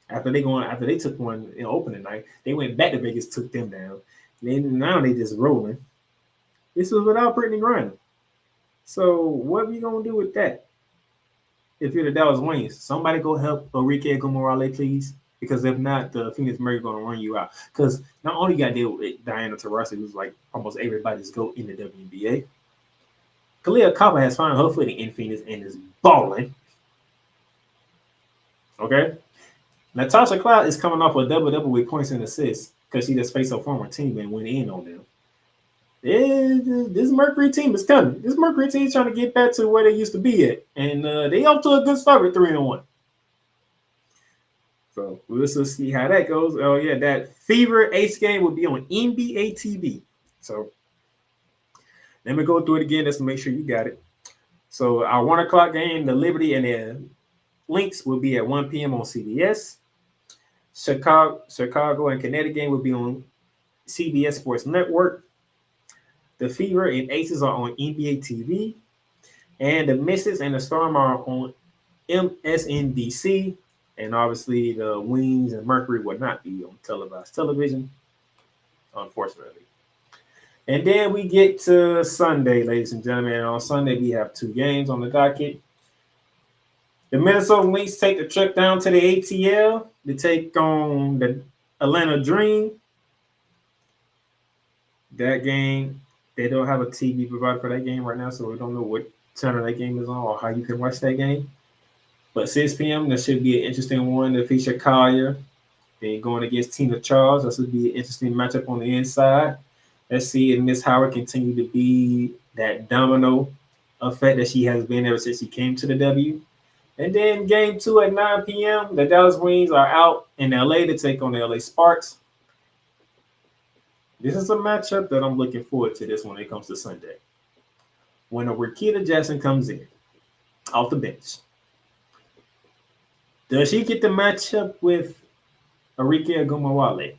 After they took one in opening night, they went back to Vegas, took them down. Now they just rolling. This was without Brittany Griner. So what are you gonna do with that? If you're the Dallas Wings, somebody go help Arike Ogunbowale, please. Because if not, the Phoenix Mercury gonna run you out. Because not only you got to deal with Diana Taurasi, who's like almost everybody's GOAT in the WNBA. Kalia Kappa has found her footing in Phoenix and is balling. Okay. Natasha Cloud is coming off a double-double with points and assists because she just faced her former team and went in on them. This Mercury team is coming. This Mercury team is trying to get back to where they used to be at. And they up to a good start with 3-1. So we'll just see how that goes. Oh, yeah, that Fever Ace game will be on NBA TV. So let me go through it again just to make sure you got it. So our 1 o'clock game, the Liberty and the Lynx will be at 1 p.m. on CBS. Chicago and Connecticut game will be on CBS Sports Network. The Fever and Aces are on NBA TV. And the Mystics and the Storm are on MSNBC. And obviously the Wings and Mercury will not be on televised television, unfortunately. And then we get to Sunday, ladies and gentlemen. And on Sunday, we have 2 games on the docket. The Minnesota Lynx take the trip down to the ATL to take on the Atlanta Dream. That game, they don't have a TV provider for that game right now, so we don't know what channel that game is on or how you can watch that game. But 6 p.m., that should be an interesting one to feature Collier. Then going against Tina Charles, that should be an interesting matchup on the inside. Let's see if Miss Howard continue to be that domino effect that she has been ever since she came to the W. And then game 2 at 9 p.m., the Dallas Wings are out in LA to take on the LA Sparks. This is a matchup that I'm looking forward to this when it comes to Sunday. When a Rakita Jackson comes in off the bench, does she get the matchup with Arike Ogunbowale?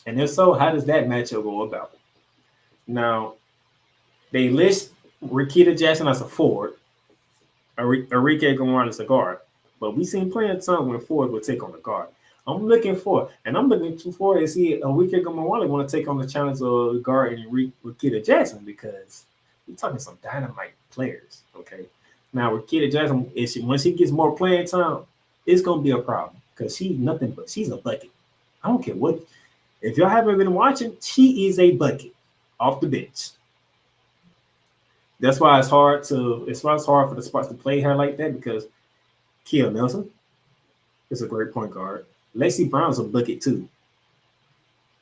And if so, how does that matchup go about? Now, they list Rakita Jackson as a forward, Arike Ogunbowale as a guard, but we've seen plenty of times when forward will take on the guard. I'm looking for to see Arike Ogunbowale want to take on the challenge of guard and Rakita Jackson because we're talking some dynamite players. Okay, now Rakita Jackson, when she gets more playing time, it's gonna be a problem because she's nothing but she's a bucket. I don't care what. If y'all haven't been watching, she is a bucket off the bench. That's why it's hard for the Sparks to play her like that, because Kia Nelson is a great point guard. Lacey Brown's a bucket too.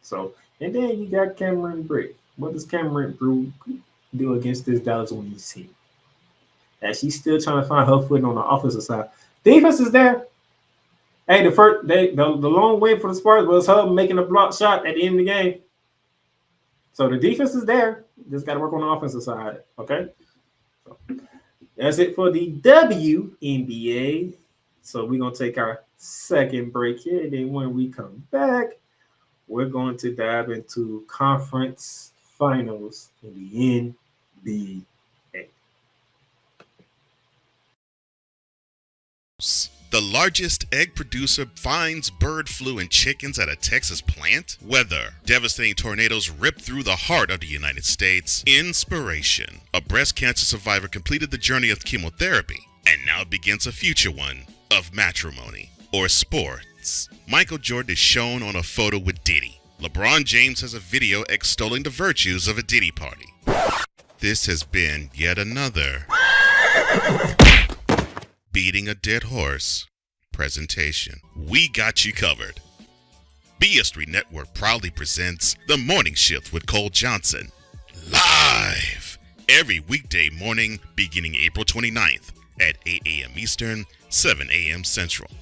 So, and then you got Cameron Brick. What does Cameron Brick do against this Dallas Wings team? And she's still trying to find her footing on the offensive side. Defense is there. Hey, the long win for the Sparks was her making a block shot at the end of the game. So the defense is there. Just got to work on the offensive side. Okay. So that's it for the WNBA. So we're gonna take our second break here, and then when we come back, we're going to dive into conference finals in the NBA. The largest egg producer finds bird flu in chickens at a Texas plant. Weather. Devastating tornadoes rip through the heart of the United States. Inspiration. A breast cancer survivor completed the journey of chemotherapy, and now begins a future one of matrimony or sports. Michael Jordan is shown on a photo with Diddy. LeBron James has a video extolling the virtues of a Diddy party. This has been yet another beating a dead horse presentation. We got you covered. BS3 Network proudly presents The Morning Shift with Cole Johnson, live every weekday morning beginning April 29th at 8 a.m. Eastern, 7 a.m. Central.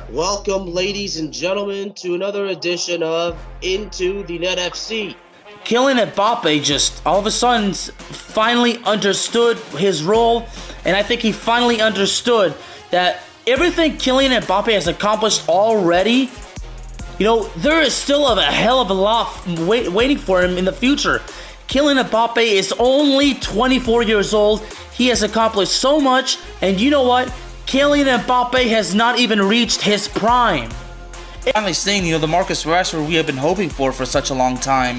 Welcome, ladies and gentlemen, to another edition of Into the Net FC. Kylian Mbappe just all of a sudden finally understood his role, and I think he finally understood that everything Kylian Mbappe has accomplished already, there is still a hell of a lot waiting for him in the future. Kylian Mbappe is only 24 years old. He has accomplished so much, and you know what? Kylian Mbappe has not even reached his prime. Finally seeing, the Marcus Rashford we have been hoping for such a long time,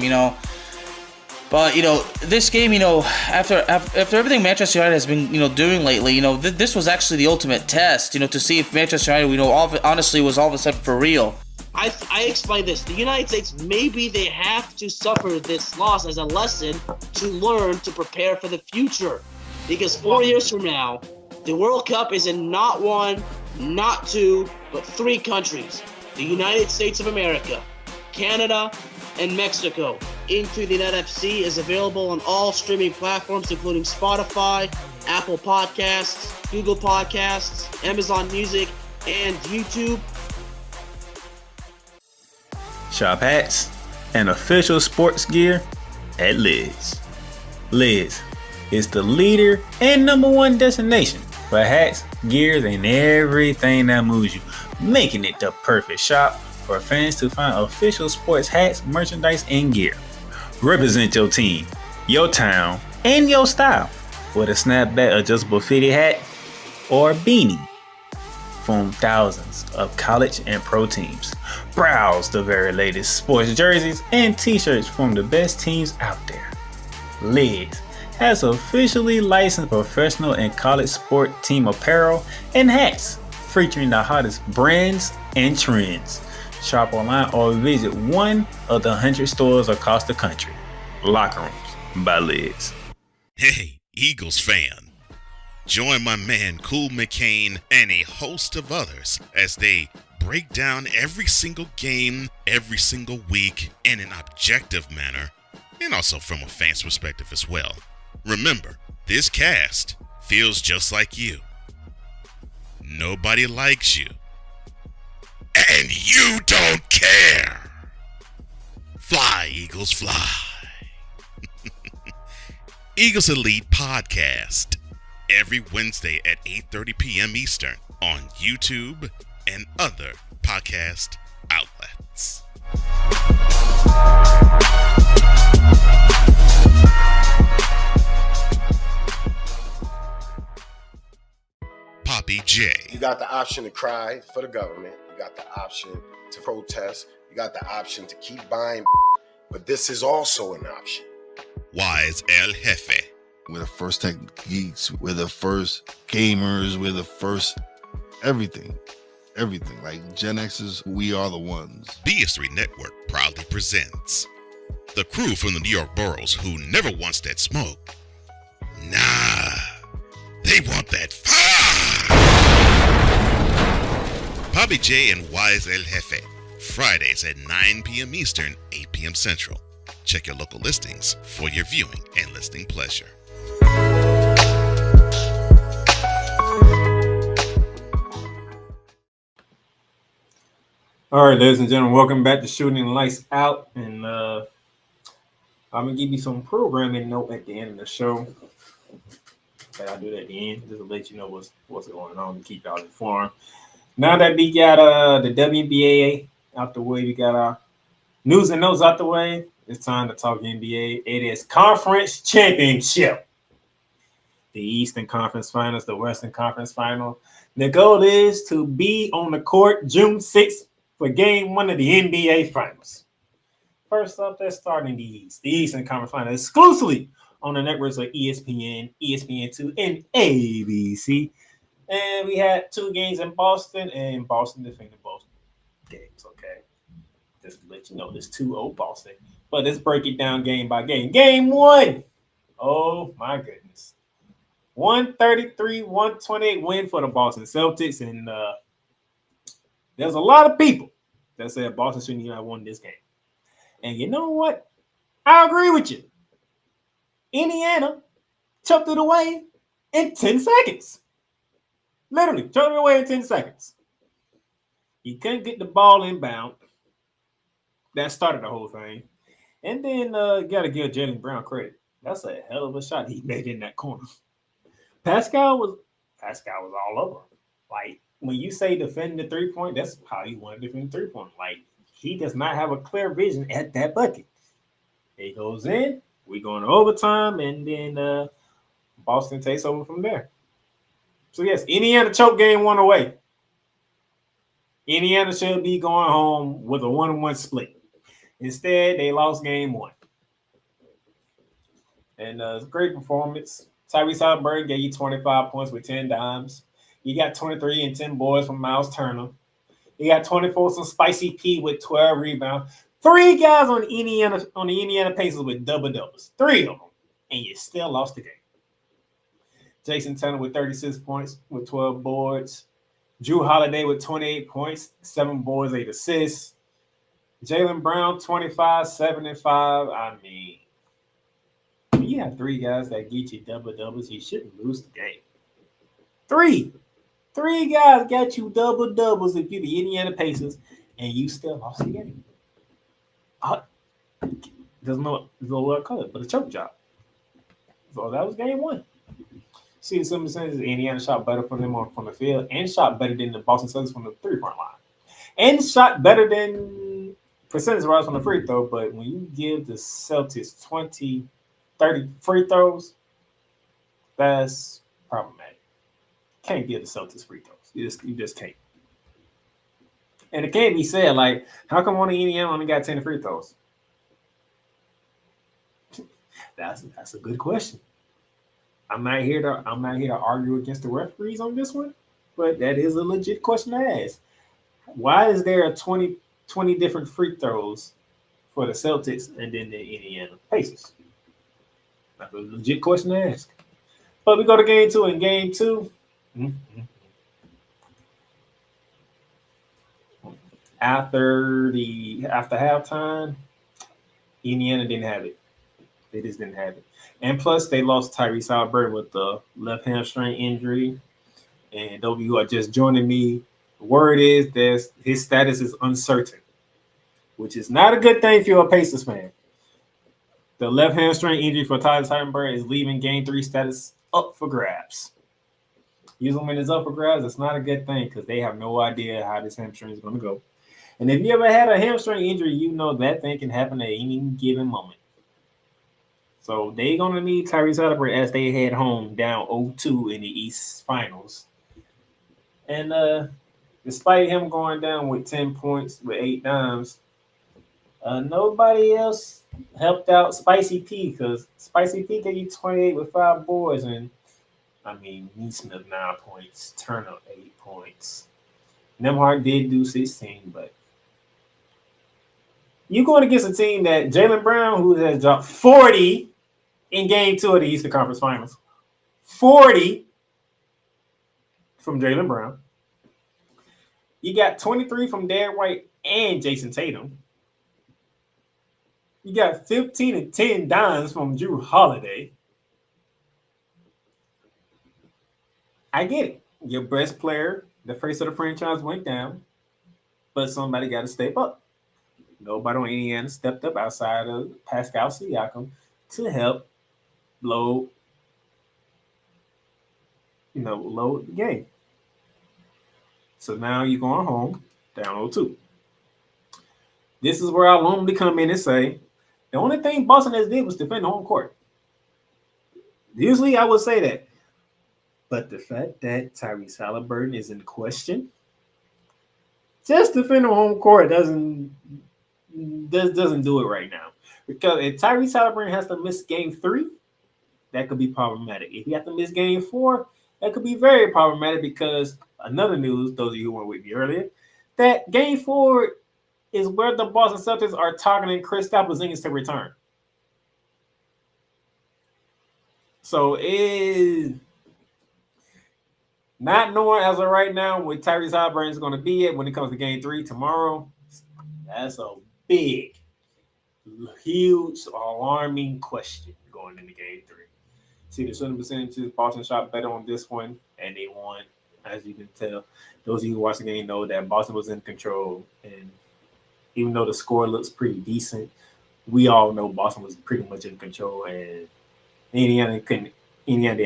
But, this game, after everything Manchester United has been, doing lately, this was actually the ultimate test, to see if Manchester United, honestly was all of a sudden for real. I explained this. The United States, maybe they have to suffer this loss as a lesson to learn to prepare for the future. Because 4 years from now, the World Cup is in not one, not two, but three countries. The United States of America, Canada, and Mexico. Into the Net FC is available on all streaming platforms, including Spotify, Apple Podcasts, Google Podcasts, Amazon Music, and YouTube. Shop hats and official sports gear at Liz. Liz is the leader and #1 destination for hats, gears, and everything that moves you, making it the perfect shop for fans to find official sports hats, merchandise, and gear. Represent your team, your town, and your style with a snapback adjustable fitted hat or beanie from thousands of college and pro teams. Browse the very latest sports jerseys and t-shirts from the best teams out there. Liz has officially licensed professional and college sport team apparel and hats featuring the hottest brands and trends. Shop online or visit one of the 100 stores across the country. Locker Rooms by Liz. Hey, Eagles fan. Join my man Cool McCain and a host of others as they break down every single game, every single week in an objective manner, and also from a fan's perspective as well. Remember, this cast feels just like you. Nobody likes you. And you don't care. Fly, Eagles, fly. Eagles Elite Podcast. Every Wednesday at 8:30 p.m. Eastern on YouTube and other podcast outlets. Poppy J. You got the option to cry for the government. You got the option to protest. You got the option to keep buying, but this is also an option. Wise El Jefe. We're the first tech geeks. We're the first gamers. We're the first everything. Everything. Like Gen X's, we are the ones. BS3 Network proudly presents the crew from the New York boroughs who never wants that smoke. Nah, they want that fire. Bobby J and Wise El Jefe, Fridays at 9 p.m. Eastern, 8 p.m. Central. Check your local listings for your viewing and listening pleasure. All right, ladies and gentlemen, welcome back to Shooting Lights Out. And I'm going to give you some programming note at the end of the show. Okay, I'll do that at the end just to let you know what's going on and keep y'all informed. Now that we got the WNBA out the way, we got our news and notes out the way, it's time to talk NBA. It is Conference Championship. The Eastern Conference Finals, the Western Conference Final. The goal is to be on the court June 6th for Game 1 of the NBA Finals. First up, let's start in the East. The Eastern Conference Finals exclusively on the networks of ESPN, ESPN2, and ABC. And we had 2 games in Boston, and Boston defended both games, okay? Just to let you know, it's 2-0 Boston. But let's break it down game by game. Game 1. Oh, my goodness. 133-128 win for the Boston Celtics. And there's a lot of people that said Boston shouldn't even have won this game. And you know what? I agree with you. Indiana choked it away in 10 seconds. Literally, choked it away in 10 seconds. You couldn't get the ball inbound. That started the whole thing. And then you got to give Jaylen Brown credit. That's a hell of a shot he made in that corner. Pascal was all over. Like, when you say defend the three-point, that's how you want to defend the three-point. Like, he does not have a clear vision at that bucket. It goes in, we go into overtime, and then Boston takes over from there. So, yes, Indiana choked game 1 away. Indiana should be going home with a 1-1 split. Instead, they lost game 1. And it's a great performance. Tyrese Halliburton gave you 25 points with 10 dimes. You got 23 and 10 boards from Miles Turner. You got 24 from Spicy P with 12 rebounds. 3 guys on the Indiana Pacers with double-doubles. 3 of them. And you still lost the game. Jason Turner with 36 points with 12 boards. Drew Holiday with 28 points, 7 boards, 8 assists. Jaylen Brown, 25, 7 and 5. I mean, you have 3 guys that get you double-doubles. You shouldn't lose the game. 3 guys got you double-doubles if you're the Indiana Pacers, and you still lost the game. There's no word color, but a choke job. So that was game 1. See, some sense Indiana shot better from them from the field and shot better than the Boston Celtics from the three-point line. And shot better than percentage-wise from the free throw, but when you give the Celtics 20, 30 free throws, that's problematic. Can't give the Celtics free throws. You just can't. And it can't be said, like, how come one of Indiana only got 10 free throws? That's a good question. I'm not here to argue against the referees on this one, but that is a legit question to ask. Why is there a 20 different free throws for the Celtics and then the Indiana Pacers? That's a legit question to ask. But we go to game 2. In game 2, after halftime, Indiana didn't have it. They just didn't have it. And plus, they lost Tyrese Halliburton with the left hamstring injury. And those of you who are just joining me, the word is that his status is uncertain, which is not a good thing if you're a Pacers fan. The left hamstring injury for Tyrese Halliburton is leaving Game 3 status up for grabs. Usually when it's up for grabs, it's not a good thing because they have no idea how this hamstring is going to go. And if you ever had a hamstring injury, you know that thing can happen at any given moment. So they're going to need Tyrese Halliburton as they head home down 0-2 in the East Finals. And despite him going down with 10 points with 8 dimes, Nobody else helped out Spicy P because Spicy P gave you 28 with 5 boards. And, I mean, Neesmith 9 points, Turner 8 points. Nemhart did do 16, but you're going against a team that Jaylen Brown, who has dropped 40 in game 2 of the Eastern Conference Finals. 40 from Jaylen Brown. You got 23 from Derrick White and Jason Tatum. You got 15 and 10 dimes from Drew Holiday. I get it. Your best player, the face of the franchise, went down, but somebody got to step up. Nobody on Indiana stepped up outside of Pascal Siakam to help load the game. So now you're going home, down 0-2. This is where I normally come in and say, the only thing Boston has did was defend the home court. Usually I would say that. But the fact that Tyrese Halliburton is in question, just defend the home court doesn't do it right now. Because if Tyrese Halliburton has to miss game 3, that could be problematic. If he has to miss game 4, that could be very problematic because another news, those of you who were with me earlier, that game 4 is where the Boston Celtics are targeting Kristaps Porzingis to return. So not knowing as of right now where Tyrese Halliburton is going to be at when it comes to game 3 tomorrow, that's a big, huge, alarming question going into game 3. See, the 70% Boston shot better on this one, and they won. As you can tell, those of you who watch the game know that Boston was in control. And even though the score looks pretty decent, we all know Boston was pretty much in control, and Indiana didn't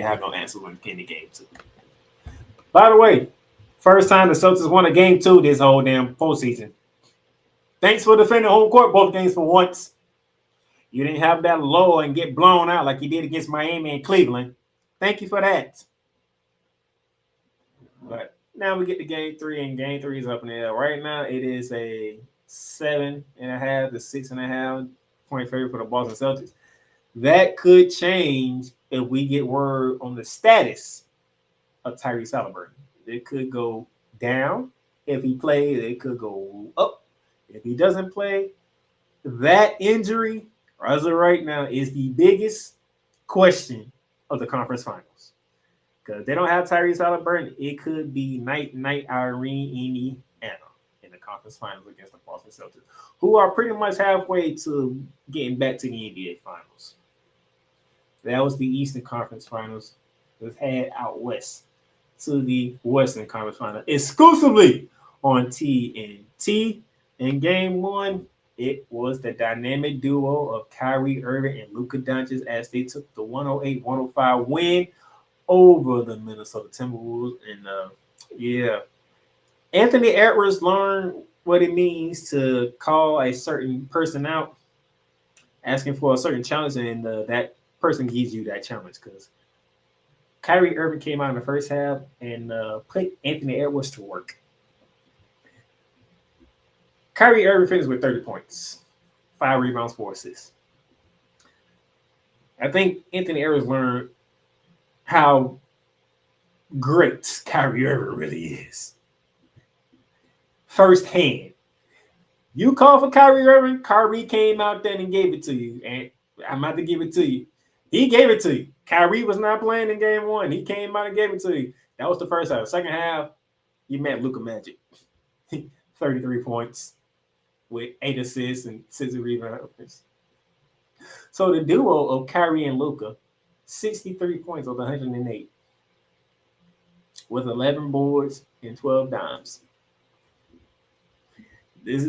have no answers when it came to game 2. By the way, first time the Celtics won a game 2 this whole damn postseason. Thanks for defending home court both games for once. You didn't have that low and get blown out like you did against Miami and Cleveland. Thank you for that. But now we get to game 3, and game 3 is up in the air. Right now, it is a 7.5 to 6.5 point favorite for the Boston Celtics. That could change if we get word on the status of Tyrese Halliburton. It could go down if he plays. It could go up if he doesn't play. That injury, as of right now, is the biggest question of the conference finals. Because if they don't have Tyrese Halliburton, it could be night Irene, Indiana in the conference finals against the Boston Celtics, who are pretty much halfway to getting back to the NBA finals. That was the Eastern Conference Finals. Let's head out west to the Western Conference Final exclusively on TNT. In game 1, it was the dynamic duo of Kyrie Irving and Luka Doncic as they took the 108-105 win over the Minnesota Timberwolves. And Anthony Edwards learned what it means to call a certain person out, asking for a certain challenge, and that person gives you that challenge. Because Kyrie Irving came out in the first half and put Anthony Edwards to work. Kyrie Irving finished with 30 points, 5 rebounds, 4 assists. I think Anthony Edwards learned how great Kyrie Irving really is. Firsthand. You called for Kyrie Irving, Kyrie came out there and gave it to you. And I'm about to give it to you. He gave it to you. Kyrie was not playing in game 1. He came out and gave it to you. That was the first half. Second half, you met Luka Magic. 33 points with 8 assists and 6 rebounds. So the duo of Kyrie and Luka, 63 points of the 108 with 11 boards and 12 dimes. This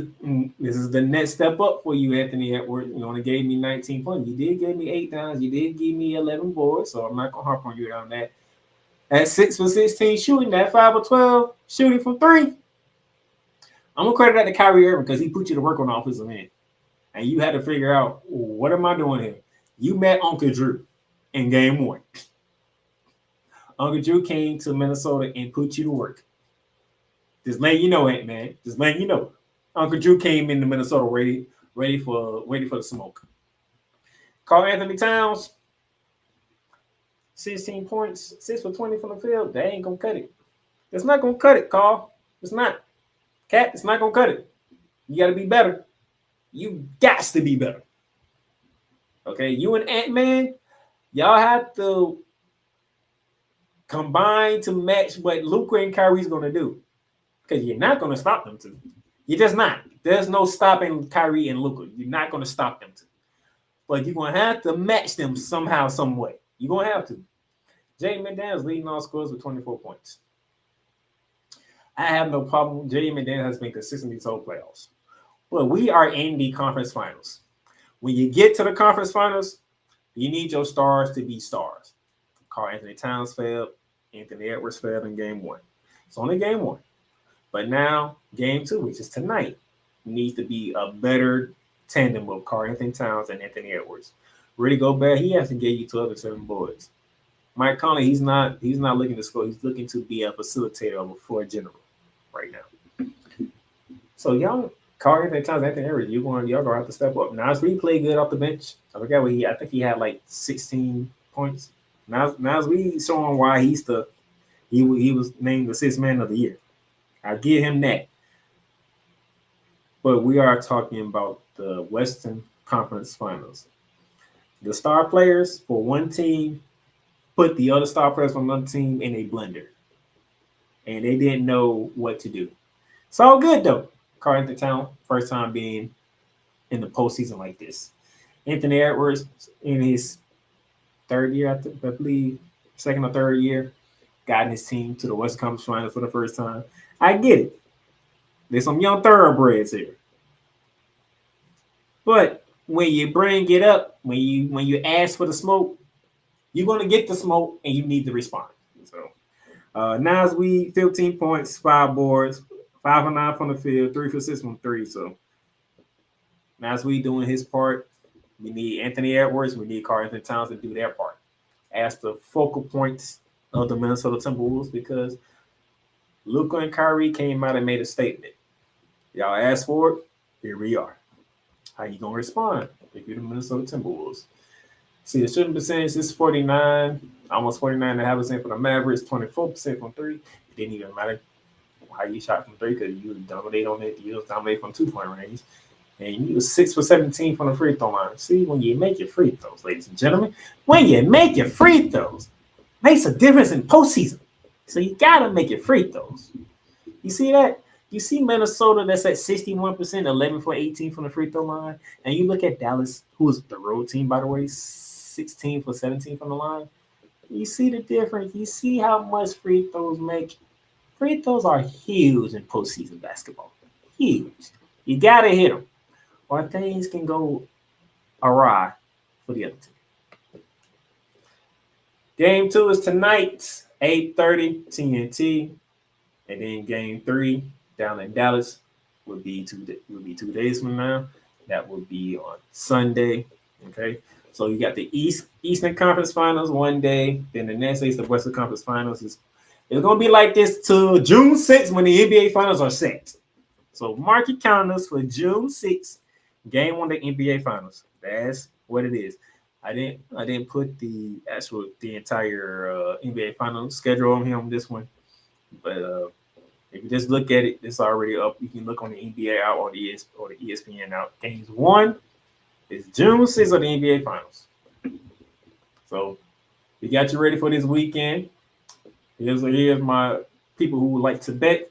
is the next step up for you, Anthony Edwards. You only gave me 19 points. You did give me 8 dimes. You did give me 11 boards, so I'm not going to harp on you on that. At 6 for 16 shooting, that 5 for 12 shooting from 3. I'm going to credit that to Kyrie Irving because he put you to work on the offensive end. And you had to figure out, what am I doing here? You met Uncle Drew in game 1. Uncle Drew came to Minnesota and put you to work. Just letting you know it, man. Just letting you know. Uncle Drew came into Minnesota ready ready for the smoke. Karl Anthony Towns, 16 points, 6 for 20 from the field. They ain't gonna cut it. It's not gonna cut it, Carl. It's not. Cat, it's not gonna cut it. You gotta be better. You got to be better. Okay, you and Ant-Man, y'all have to combine to match what Luka and Kyrie's gonna do. Because you're not gonna stop them two. You're just not. There's no stopping Kyrie and Luka. You're not gonna stop them two. But you're gonna have to match them somehow, some way. You're gonna have to. Jaden McDaniels leading all scorers with 24 points. I have no problem. Jaden McDaniels has been consistent these whole playoffs. But we are in the conference finals. When you get to the conference finals, you need your stars to be stars. Karl Anthony Towns failed. Anthony Edwards failed in game 1. It's only game 1. But now, game 2, which is tonight, needs to be a better tandem of Karl Anthony Towns and Anthony Edwards. Rudy Gobert, he hasn't gave you 2 other 7 boards. Mike Conley, he's not looking to score. He's looking to be a facilitator of a floor general right now. So y'all, Karl Anthony Towns, Anthony Edwards, y'all gonna have to step up. Nas Reed played good off the bench. I forgot what I think he had like 16 points. Nas Reed showing why he was named the 6th man of the year. I give him that. But we are talking about the Western Conference Finals. The star players for one team put the other star players from another team in a blender. And they didn't know what to do. It's all good, though. Karl Anthony Towns, first time being in the postseason like this. Anthony Edwards, in his 3rd year, I believe, 2nd or 3rd year, got his team to the Western Conference Finals for the first time. I get it. There's some young thoroughbreds here. But when you bring it up, when you ask for the smoke, you're going to get the smoke and you need to respond. So, Nas Reed, 15 points, 5 boards, 5 for 9 from the field, 3 for 6 from 3. So, Nas Reed doing his part. We need Anthony Edwards. We need Karl Anthony Towns to do their part as the focal points of the Minnesota Timberwolves because Luka and Kyrie came out and made a statement. Y'all asked for it. Here we are. How you going to respond if you're the Minnesota Timberwolves? See, the shooting percentage is 49, almost 49.5% for the Mavericks, 24% from 3. It didn't even matter how you shot from 3 because you dominate on it. You dominate from 2-point range. And you was 6 for 17 from the free throw line. See, when you make your free throws, ladies and gentlemen, when you make your free throws, makes a difference in postseason. So you got to make your free throws. You see that? You see Minnesota that's at 61%, 11 for 18 from the free throw line. And you look at Dallas, who is the road team, by the way, 16 for 17 from the line. You see the difference. You see how much free throws make. Free throws are huge in postseason basketball. Huge. You got to hit them, or things can go awry for the other team. Game 2 is tonight, 8:30 TNT. And then game 3 down in Dallas will be 2 days from now. That will be on Sunday. Okay. So you got the Eastern Conference Finals one day. Then the next day is the Western Conference Finals. It's going to be like this till June 6th when the NBA Finals are set. So mark your calendars for June 6th, game 1 of the NBA Finals. That's what it is. I didn't put the entire NBA Finals schedule on here on this one. But if you just look at it, it's already up. You can look on the NBA out or the ESPN out. Games 1 is June 6th of the NBA Finals. So we got you ready for this weekend. Here's my people who would like to bet.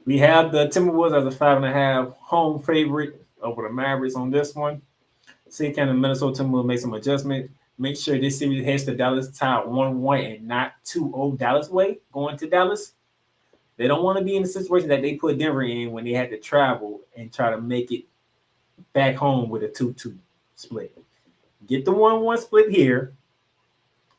We have the Timberwolves as a 5.5 home favorite over the Mavericks on this one. See, can the Minnesota Timberwolves make some adjustments? Make sure this series heads to Dallas tied 1-1 and not 2-0 Dallas way going to Dallas. They don't want to be in the situation that they put Denver in when they had to travel and try to make it back home with a 2-2 split. Get the 1-1 split here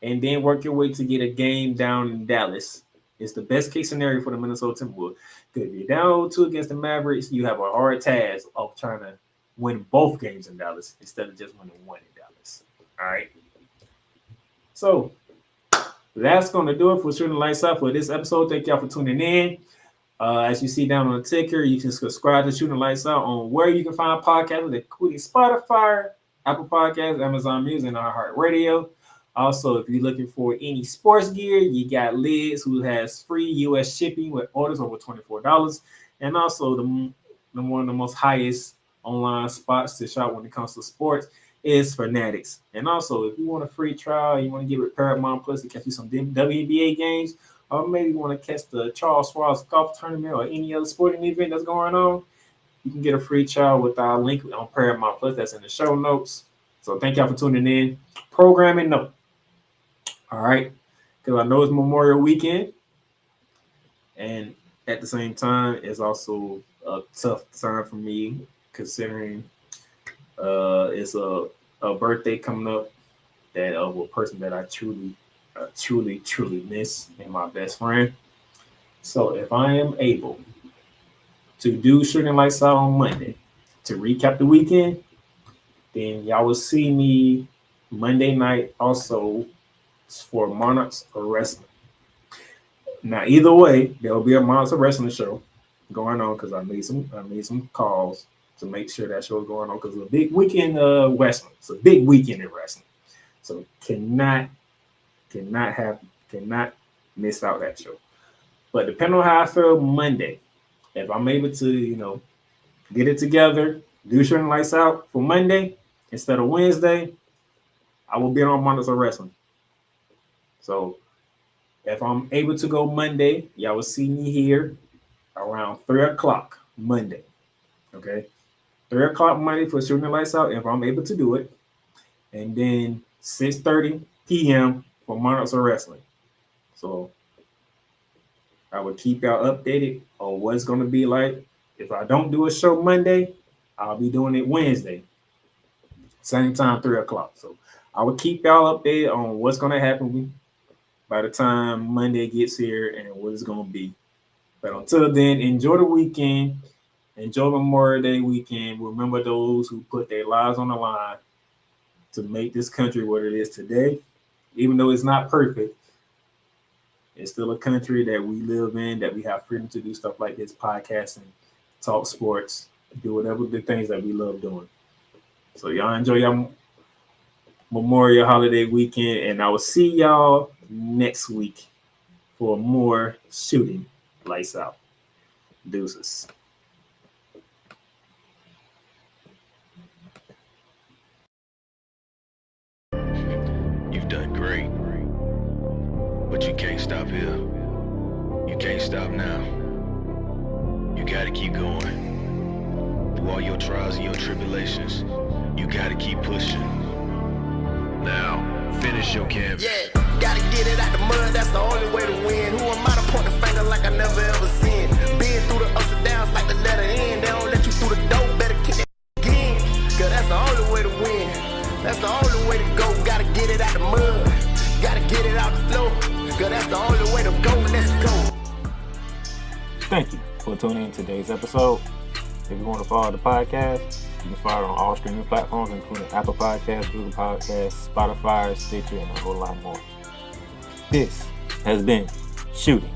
and then work your way to get a game down in Dallas. It's the best case scenario for the Minnesota Timberwolves. Because if you're down 2 against the Mavericks, you have a hard task of trying to win both games in Dallas instead of just winning one in Dallas. All right. So that's going to do it for Shooting Lights Out for this episode. Thank y'all for tuning in. As you see down on the ticker, you can subscribe to Shooting Lights Out on where you can find podcasts, including Spotify, Apple Podcasts, Amazon Music, and iHeartRadio. Also, if you're looking for any sports gear, you got Liz, who has free U.S. shipping with orders over $24. And also, one of the most highest online spots to shop when it comes to sports is Fanatics. And also, if you want a free trial, you want to get with Paramount Plus to catch you some WNBA games, or maybe you want to catch the Charles Schwab golf tournament or any other sporting event that's going on, you can get a free trial with our link on Paramount Plus. That's in the show notes. So thank y'all for tuning in. Programming note. All right. Because I know it's Memorial Weekend. And at the same time, it's also a tough time for me considering it's a birthday coming up that of a person that I truly miss, and my best friend. So if I am able to do Shooting Lights Out on Monday to recap the weekend, then y'all will see me Monday night also for Monarchs of Wrestling. Now, either way, there will be a Monarchs of Wrestling show going on because I made some calls to make sure that show is going on because it's a big weekend of wrestling. It's a big weekend in wrestling. So cannot miss out that show. But depending on how I feel Monday, if I'm able to, get it together, do Shooting Lights Out for Monday instead of Wednesday, I will be on Monarchs of Wrestling. So if I'm able to go Monday, y'all will see me here around 3 o'clock Monday. Okay? 3 o'clock Monday for Shooting Lights Out if I'm able to do it. And then 6:30 p.m. for Monarchs of Wrestling. So I will keep y'all updated on what's going to be like. If I don't do a show Monday, I'll be doing it Wednesday. Same time, 3 o'clock. So I will keep y'all updated on what's going to happen by the time Monday gets here and what it's going to be. But until then, enjoy the weekend. Enjoy Memorial Day weekend. Remember those who put their lives on the line to make this country what it is today. Even though it's not perfect, it's still a country that we live in, that we have freedom to do stuff like this, podcasting, talk sports, do whatever the things that we love doing. So y'all enjoy your Memorial Holiday weekend, and I will see y'all next week for more Shooting Lights Out. Deuces. You've done great, but you can't stop here. You can't stop now. You gotta keep going. Through all your trials and your tribulations, you gotta keep pushing. Now, finish your canvas. Yeah, gotta get it out the mud, that's the only way to win. Who am I to point the finger like I never ever seen? Been through the ups and downs like the letter N. They don't let you through the door, better kick that again. Cause that's the only way to win. That's the only way to go. Gotta get it out the mud. Gotta get it out the flow. Cause that's the only way to go. Let's go. Thank you for tuning in to today's episode. If you want to follow the podcast, you can follow it on all streaming platforms, including Apple Podcasts, Google Podcasts, Spotify, Stitcher, and a whole lot more. This has been Shooting